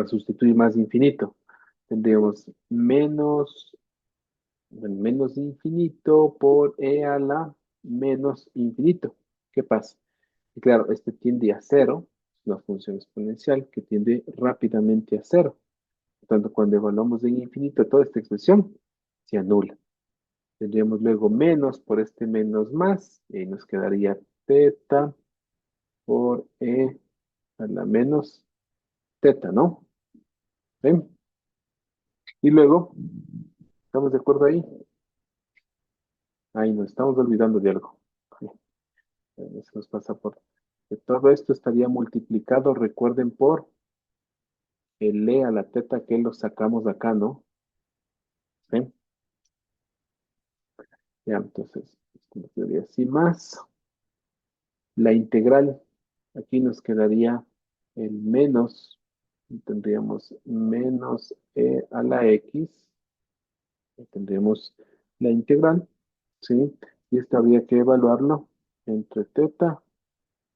sustituir más infinito? Tendríamos menos, bueno, menos infinito por e a la menos infinito. ¿Qué pasa? Y claro, este tiende a cero, es una función exponencial que tiende rápidamente a cero. Por tanto, cuando evaluamos en infinito toda esta expresión, se anula. Tendríamos luego menos por este menos más, y nos quedaría teta por e a la menos teta, ¿no? ¿Ven? Y luego, ¿estamos de acuerdo ahí? Ahí nos estamos olvidando de algo. Se nos pasa por... Que todo esto estaría multiplicado, recuerden, por el e a la teta que lo sacamos de acá, ¿no? ¿Ven? Ya, entonces, esto nos quedaría así más. La integral, aquí nos quedaría el menos, y tendríamos menos e a la x, y tendríamos la integral, ¿sí? Y esto habría que evaluarlo entre teta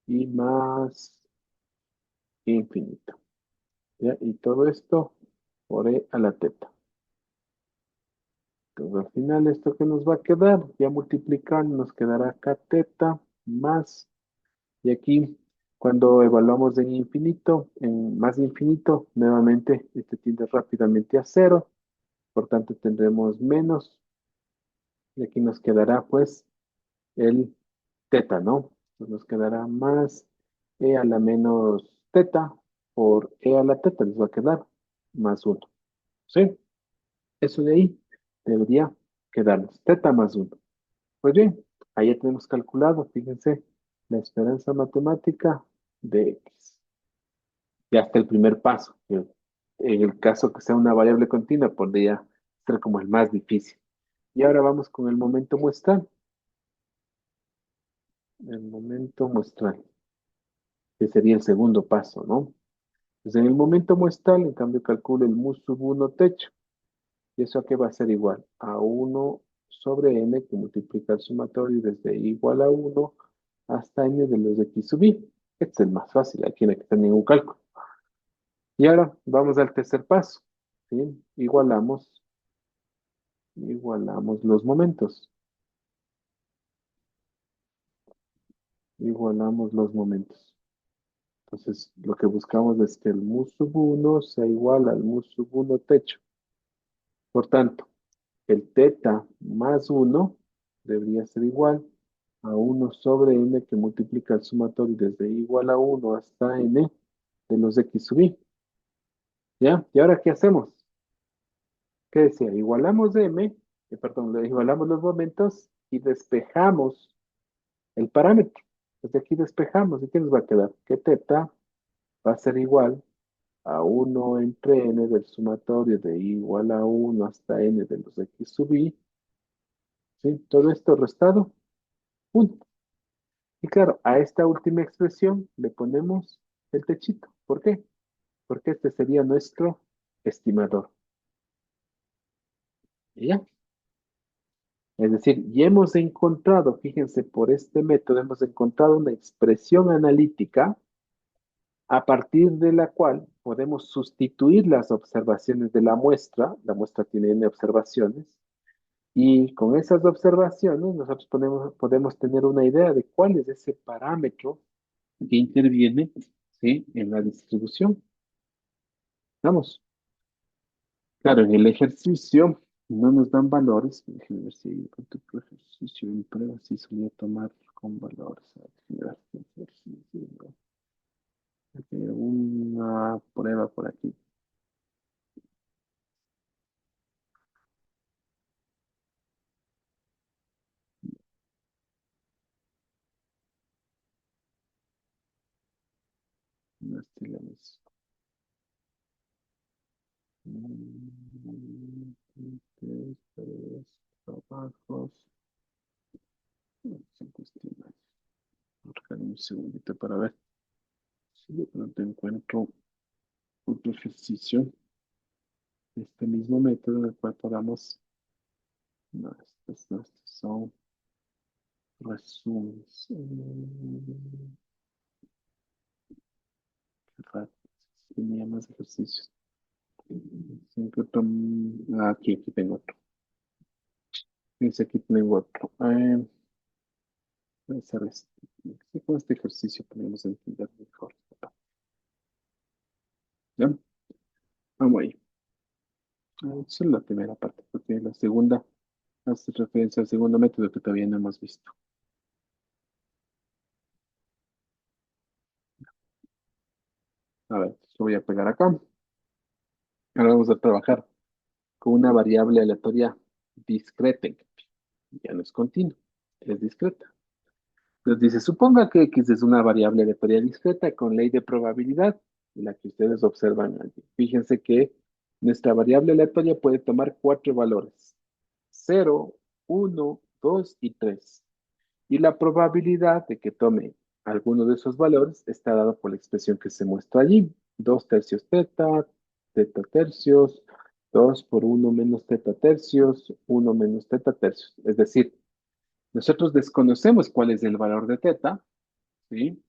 y más infinito, ¿ya? Y todo esto por e a la teta. Entonces al final esto que nos va a quedar, ya multiplicar, nos quedará acá teta más. Y aquí, cuando evaluamos en más infinito, nuevamente este tiende rápidamente a cero, por tanto tendremos menos, y aquí nos quedará pues el teta, ¿no? Entonces nos quedará más e a la menos teta por e a la teta, les va a quedar más uno. ¿Sí? Eso de ahí debería quedarnos, teta más uno. Pues bien, ahí ya tenemos calculado, fíjense, la esperanza matemática de x. Ya está el primer paso, que en el caso que sea una variable continua, podría ser como el más difícil. Y ahora vamos con el momento muestral. El momento muestral, que sería el segundo paso, ¿no? Pues en el momento muestral, en cambio, calculo el mu sub 1 techo. ¿Y eso a qué va a ser igual? A 1 sobre n, que multiplica el sumatorio desde igual a 1 hasta n de los de x sub i. Este es el más fácil, aquí no hay que hacer ningún cálculo. Y ahora vamos al tercer paso, ¿sí? Igualamos los momentos. Igualamos los momentos. Entonces, lo que buscamos es que el mu sub 1 sea igual al mu sub 1 techo. Por tanto, el teta más 1 debería ser igual a 1 sobre n, que multiplica el sumatorio desde igual a 1 hasta n de los x sub i. ¿Ya? ¿Y ahora qué hacemos? ¿Qué decía? Igualamos perdón, le igualamos los momentos y despejamos el parámetro. Desde aquí despejamos. ¿Y qué nos va a quedar? Que teta va a ser igual a 1 entre n del sumatorio de igual a 1 hasta n de los x sub i. ¿Sí? Todo esto restado, 1. Y claro, a esta última expresión le ponemos el techito. ¿Por qué? Porque este sería nuestro estimador. ¿Y ya? Es decir, ya hemos encontrado, fíjense, por este método hemos encontrado una expresión analítica a partir de la cual podemos sustituir las observaciones de la muestra tiene n observaciones, y con esas observaciones nosotros podemos tener una idea de cuál es ese parámetro que interviene, ¿sí? En la distribución. Vamos. Claro, en el ejercicio no nos dan valores. Déjenme ver si hay otro ejercicio en prueba, si solía tomar con valores. A ver, déjenme ver qué ejercicio, ¿no? Aquí hay una prueba por aquí. No estoy la misma. Tres trabajos. Son cuestionarios. Un segundito para ver si de pronto encuentro otro ejercicio de este mismo método en el cual podamos. No, estos no, estos son resúmenes. Qué raro. Tenía más ejercicios. Siempre aquí tengo otro. Dice aquí tengo otro. Voy a hacer este. Sí, con este ejercicio podemos entender mejor. ¿Ya? Vamos ahí. Esa es la primera parte, porque la segunda hace referencia al segundo método que todavía no hemos visto. A ver, lo voy a pegar acá. Ahora vamos a trabajar con una variable aleatoria discreta. Ya no es continua, es discreta. Entonces dice, suponga que X es una variable aleatoria discreta con ley de probabilidad, la que ustedes observan allí. Fíjense que nuestra variable aleatoria puede tomar cuatro valores: 0, 1, 2 y 3. Y la probabilidad de que tome alguno de esos valores está dada por la expresión que se muestra allí. 2 tercios teta, teta tercios, 2 por uno menos teta tercios, uno menos teta tercios. Es decir, nosotros desconocemos cuál es el valor de teta, ¿sí?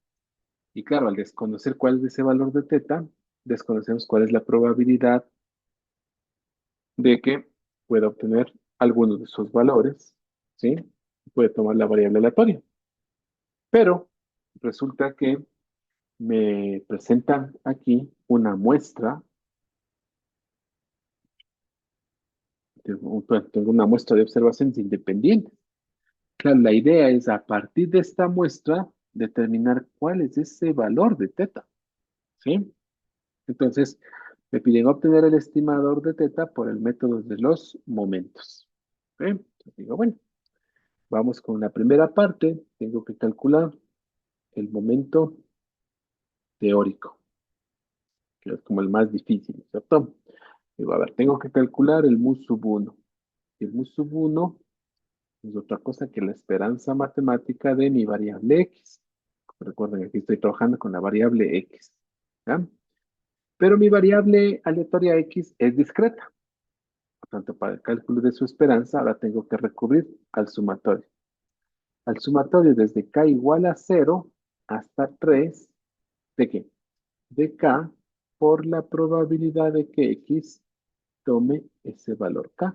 Y claro, al desconocer cuál es ese valor de teta, desconocemos cuál es la probabilidad de que pueda obtener alguno de esos valores, ¿sí? Puede tomar la variable aleatoria. Pero resulta que me presentan aquí una muestra, tengo una muestra de observaciones independientes. Claro, la idea es a partir de esta muestra determinar cuál es ese valor de teta, ¿sí? Entonces, me piden obtener el estimador de teta por el método de los momentos. ¿Ok? Entonces digo, bueno, vamos con la primera parte. Tengo que calcular el momento teórico, que es como el más difícil, ¿cierto? Digo, a ver, tengo que calcular el mu sub 1. El mu sub 1 es otra cosa que la esperanza matemática de mi variable x. Recuerden, aquí estoy trabajando con la variable x. ¿Ya? Pero mi variable aleatoria x es discreta. Por tanto, para el cálculo de su esperanza, ahora tengo que recurrir al sumatorio. Al sumatorio desde k igual a 0 hasta 3, ¿de qué? De k por la probabilidad de que x tome ese valor k.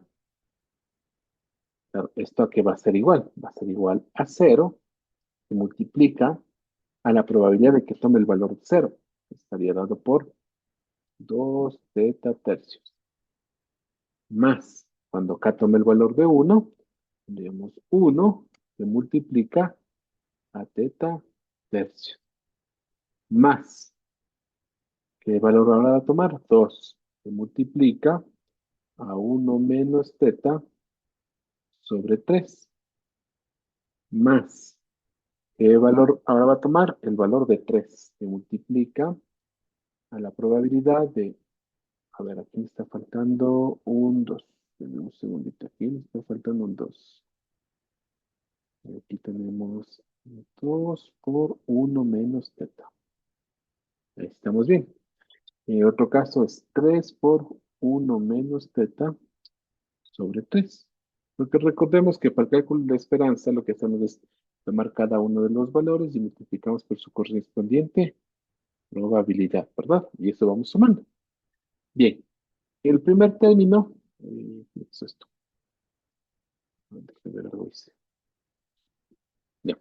Claro, ¿esto a qué va a ser igual? Va a ser igual a 0, que multiplica a la probabilidad de que tome el valor de 0. Estaría dado por 2 teta tercios. Más, cuando k tome el valor de 1, tendríamos 1 que multiplica a teta tercios. Más, ¿qué valor ahora va a tomar? 2 que multiplica a 1 menos teta sobre 3. Más, ¿qué valor ahora va a tomar? El valor de 3 que multiplica a la probabilidad de, a ver, aquí me está faltando un 2. Tenemos un segundito, aquí me está faltando un 2. Aquí tenemos 2 por 1 menos teta. Ahí estamos bien. En otro caso es 3 por 1 menos teta sobre 3. Porque recordemos que para el cálculo de esperanza lo que hacemos es tomar cada uno de los valores y multiplicamos por su correspondiente probabilidad, ¿verdad? Y eso vamos sumando. Bien, el primer término, ¿qué es esto? Déjame ver algo hice. Ya.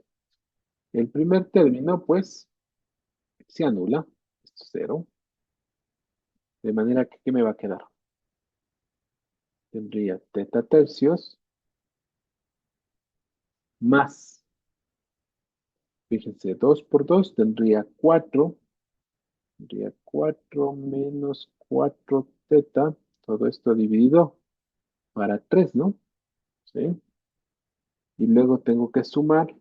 El primer término, pues, Se anula, esto es 0. De manera que, ¿qué me va a quedar? Tendría teta tercios más, fíjense, 2 por 2 tendría 4. Tendría 4 menos 4 teta. Todo esto dividido para 3, ¿no? ¿Sí? Y luego tengo que sumar,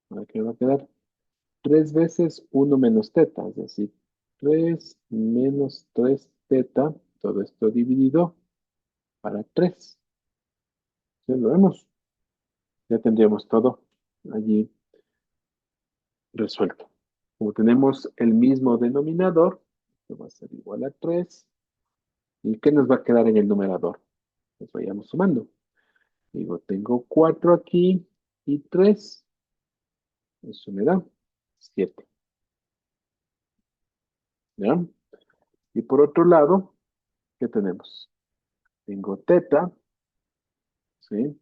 ¿para qué va a quedar? 3 veces 1 menos teta, es decir, 3 menos 3 teta, todo esto dividido para 3. ¿Sí? Lo vemos. Ya tendríamos todo allí resuelto. Como tenemos el mismo denominador, esto va a ser igual a 3. ¿Y qué nos va a quedar en el numerador? Pues vayamos sumando. Digo, tengo 4 aquí y 3. Eso me da 7. ¿Ya? Y por otro lado, ¿qué tenemos? Tengo teta, ¿sí?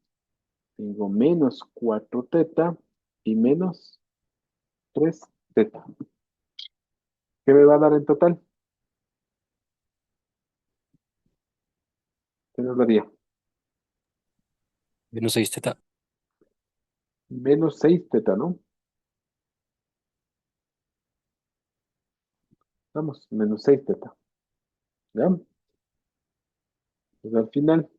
Tengo menos 4 teta y menos 3 teta. ¿Qué me va a dar en total? ¿Qué nos daría?
Menos 6 teta.
Menos 6 teta, ¿no? Vamos, menos 6 teta. ¿Ya? Pues al final,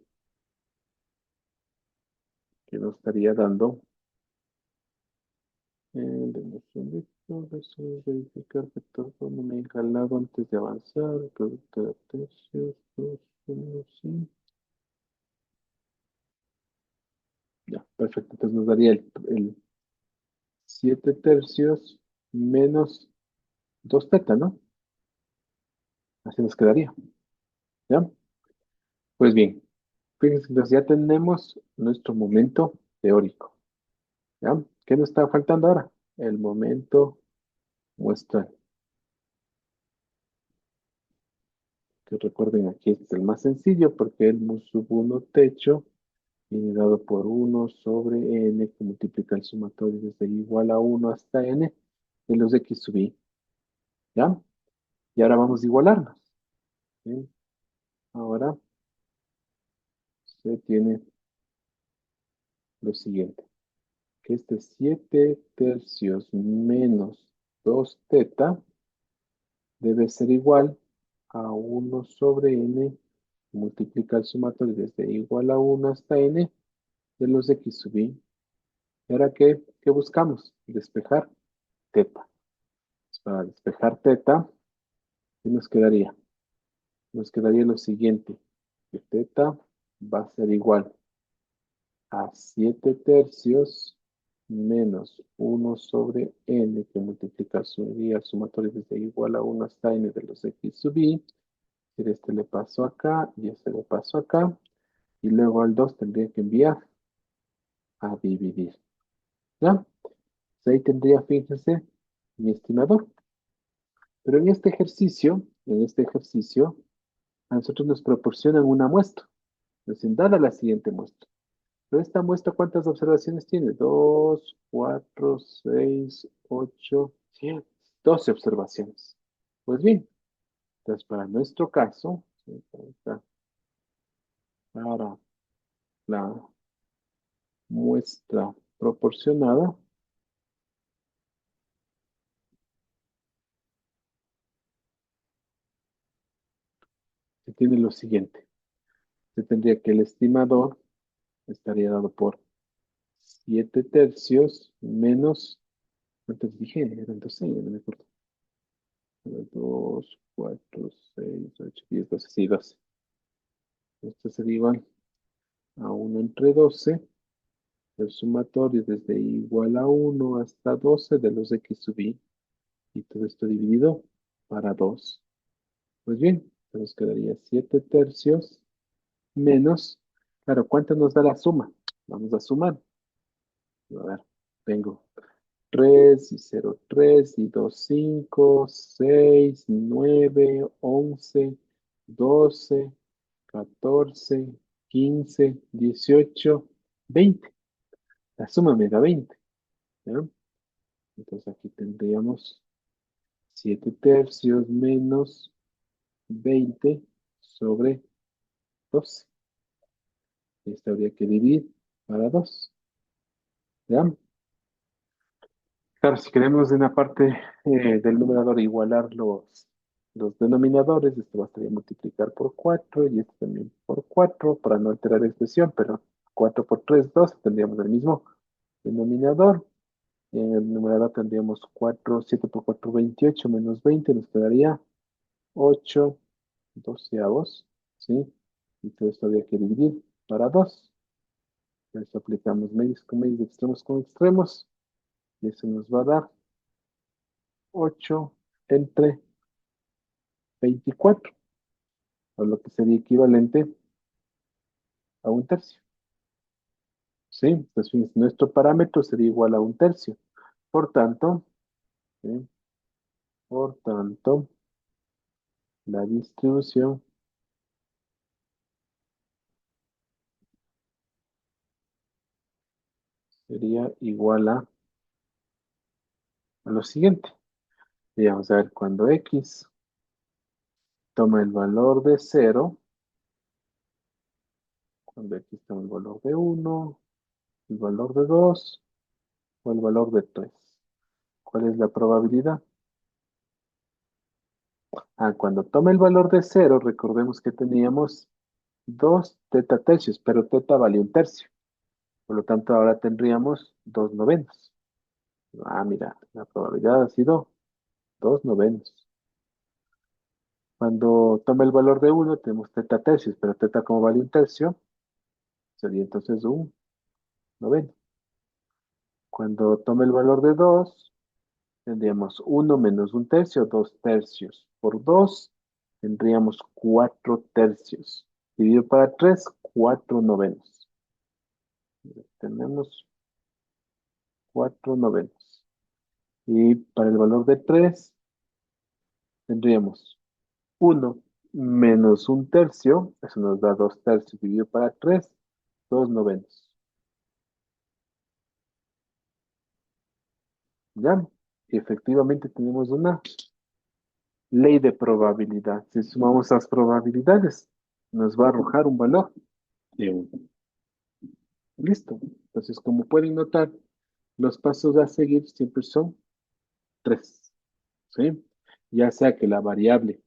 ¿qué nos estaría dando? Demos un visto, verificar que todo no me he jalado antes de avanzar. Producto de tercios, 2, 1, sí. Ya, perfecto. Entonces nos daría el 7 tercios menos 2 teta, ¿no? Así nos quedaría. ¿Ya? Pues bien, fíjense, entonces ya tenemos nuestro momento teórico. ¿Ya? ¿Qué nos está faltando ahora? El momento muestral. Que recuerden, aquí este es el más sencillo porque el mu sub 1 techo viene dado por 1 sobre n que multiplica el sumatorio desde igual a 1 hasta n de los x sub i. ¿Ya? Y ahora vamos a igualarnos. ¿Sí? Ahora se tiene lo siguiente, que este 7 tercios menos 2 teta debe ser igual a 1 sobre n multiplica el sumatorio desde igual a 1 hasta n de los x sub i. ¿Y ahora qué buscamos? Despejar teta. Para despejar teta, ¿qué nos quedaría? Nos quedaría lo siguiente, que teta va a ser igual a 7 tercios menos 1 sobre n que multiplica su sumatorio desde igual a 1 hasta n de los x sub i. Este le paso acá y este le paso acá. Y luego al 2 tendría que enviar a dividir. ¿Ya? Pues ahí tendría, fíjense, mi estimador. Pero en este ejercicio, a nosotros nos proporcionan una muestra. Nos dicen, dada la siguiente muestra. Pero esta muestra, ¿cuántas observaciones tiene? 2, 4, 6, 8, 10, 12 observaciones. Pues bien, entonces para nuestro caso, ¿sí? Para la muestra proporcionada, se tiene lo siguiente. Se tendría que el estimador estaría dado por 7 tercios menos, ¿cuántos dije? Eran 12, no me acuerdo. 2, 4, 6, 8, 10, 12, sí, 12. Esto sería igual a 1 entre 12. El sumatorio desde igual a 1 hasta 12 de los x sub i. Y todo esto dividido para 2. Pues bien, nos quedaría 7 tercios menos, claro, ¿cuánto nos da la suma? Vamos a sumar. A ver, tengo 3 y 0, 3 y 2, 5, 6, 9, 11, 12, 14, 15, 18, 20. La suma me da 20. ¿Ya? Entonces aquí tendríamos 7 tercios menos 20 sobre 12. Esto habría que dividir para 2. ¿Ya? Claro, si queremos en la parte del numerador igualar los denominadores, esto bastaría multiplicar por 4 y esto también por 4 para no alterar la expresión, pero 4 por 3, 12, tendríamos el mismo denominador. En el numerador tendríamos 4, 7 por 4, 28 menos 20, nos quedaría 8 doceavos, ¿sí? Y todo esto habría que dividir para 2. Por eso aplicamos medios con medios, extremos con extremos, y eso nos va a dar 8 entre 24, o lo que sería equivalente a un tercio, ¿sí? Entonces, fíjense, nuestro parámetro sería igual a un tercio. Por tanto, ¿sí? Por tanto, la distribución sería igual a lo siguiente. Y vamos a ver, cuando x toma el valor de 0, cuando x toma el valor de 1, el valor de 2 o el valor de 3. ¿Cuál es la probabilidad? Cuando toma el valor de 0, recordemos que teníamos 2 teta tercios, pero teta vale un tercio. Por lo tanto, ahora tendríamos 2 novenos. Mira, la probabilidad ha sido 2 novenos. Cuando toma el valor de 1, tenemos teta tercios, pero teta como vale un tercio, sería entonces un noveno. Cuando toma el valor de 2, tendríamos 1 menos un tercio, 2 tercios. Por 2, tendríamos 4 tercios. Dividido para 3, 4 novenos. Tenemos 4 novenos. Y para el valor de 3, tendríamos 1 menos un tercio. Eso nos da 2 tercios. Dividido para 3, 2 novenos. ¿Ya? Y efectivamente tenemos una ley de probabilidad. Si sumamos las probabilidades, nos va a arrojar un valor de 1. Listo. Entonces, como pueden notar, los pasos a seguir siempre son 3. ¿Sí? Ya sea que la variable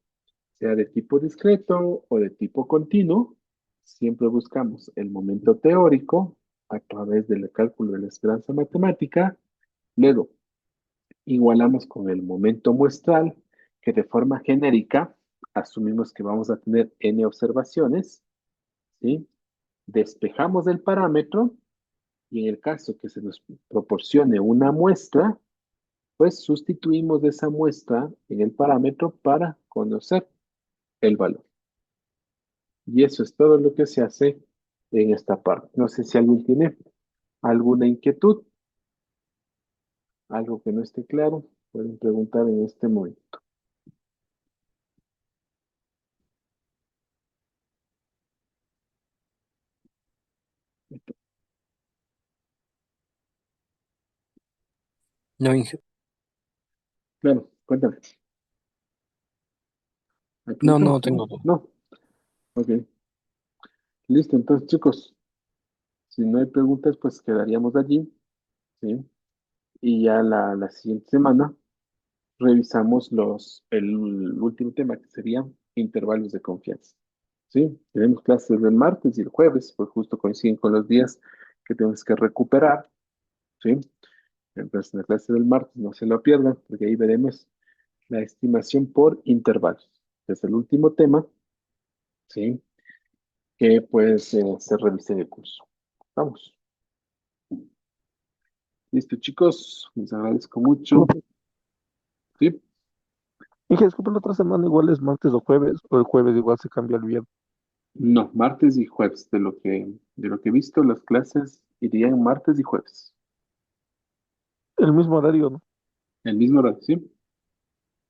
sea de tipo discreto o de tipo continuo, siempre buscamos el momento teórico a través del cálculo de la esperanza matemática. Luego, igualamos con el momento muestral, que de forma genérica asumimos que vamos a tener n observaciones, ¿sí? Despejamos el parámetro y en el caso que se nos proporcione una muestra, pues sustituimos esa muestra en el parámetro para conocer el valor. Y eso es todo lo que se hace en esta parte. No sé si alguien tiene alguna inquietud, algo que no esté claro, pueden preguntar en este momento.
No, Inge.
Claro, cuéntame. ¿Hay
No,
preguntas?
no tengo duda.
No. Ok. Listo, entonces chicos, si no hay preguntas, pues quedaríamos allí, ¿sí? Y ya la siguiente semana revisamos el último tema, que sería intervalos de confianza, ¿sí? Tenemos clases el martes y el jueves, pues justo coinciden con los días que tenemos que recuperar, ¿sí? Entonces, en la clase del martes no se lo pierdan, porque ahí veremos la estimación por intervalos. Es el último tema, ¿sí? Que pues se revise en el curso. Vamos. Listo, chicos. Les agradezco mucho.
Disculpe,
¿Sí?
Inge, disculpe, la otra semana igual es martes o el jueves igual se cambia al viernes.
No, martes y jueves. De lo que he visto, las clases irían martes y jueves.
El mismo horario, ¿no?
El mismo horario, ¿sí?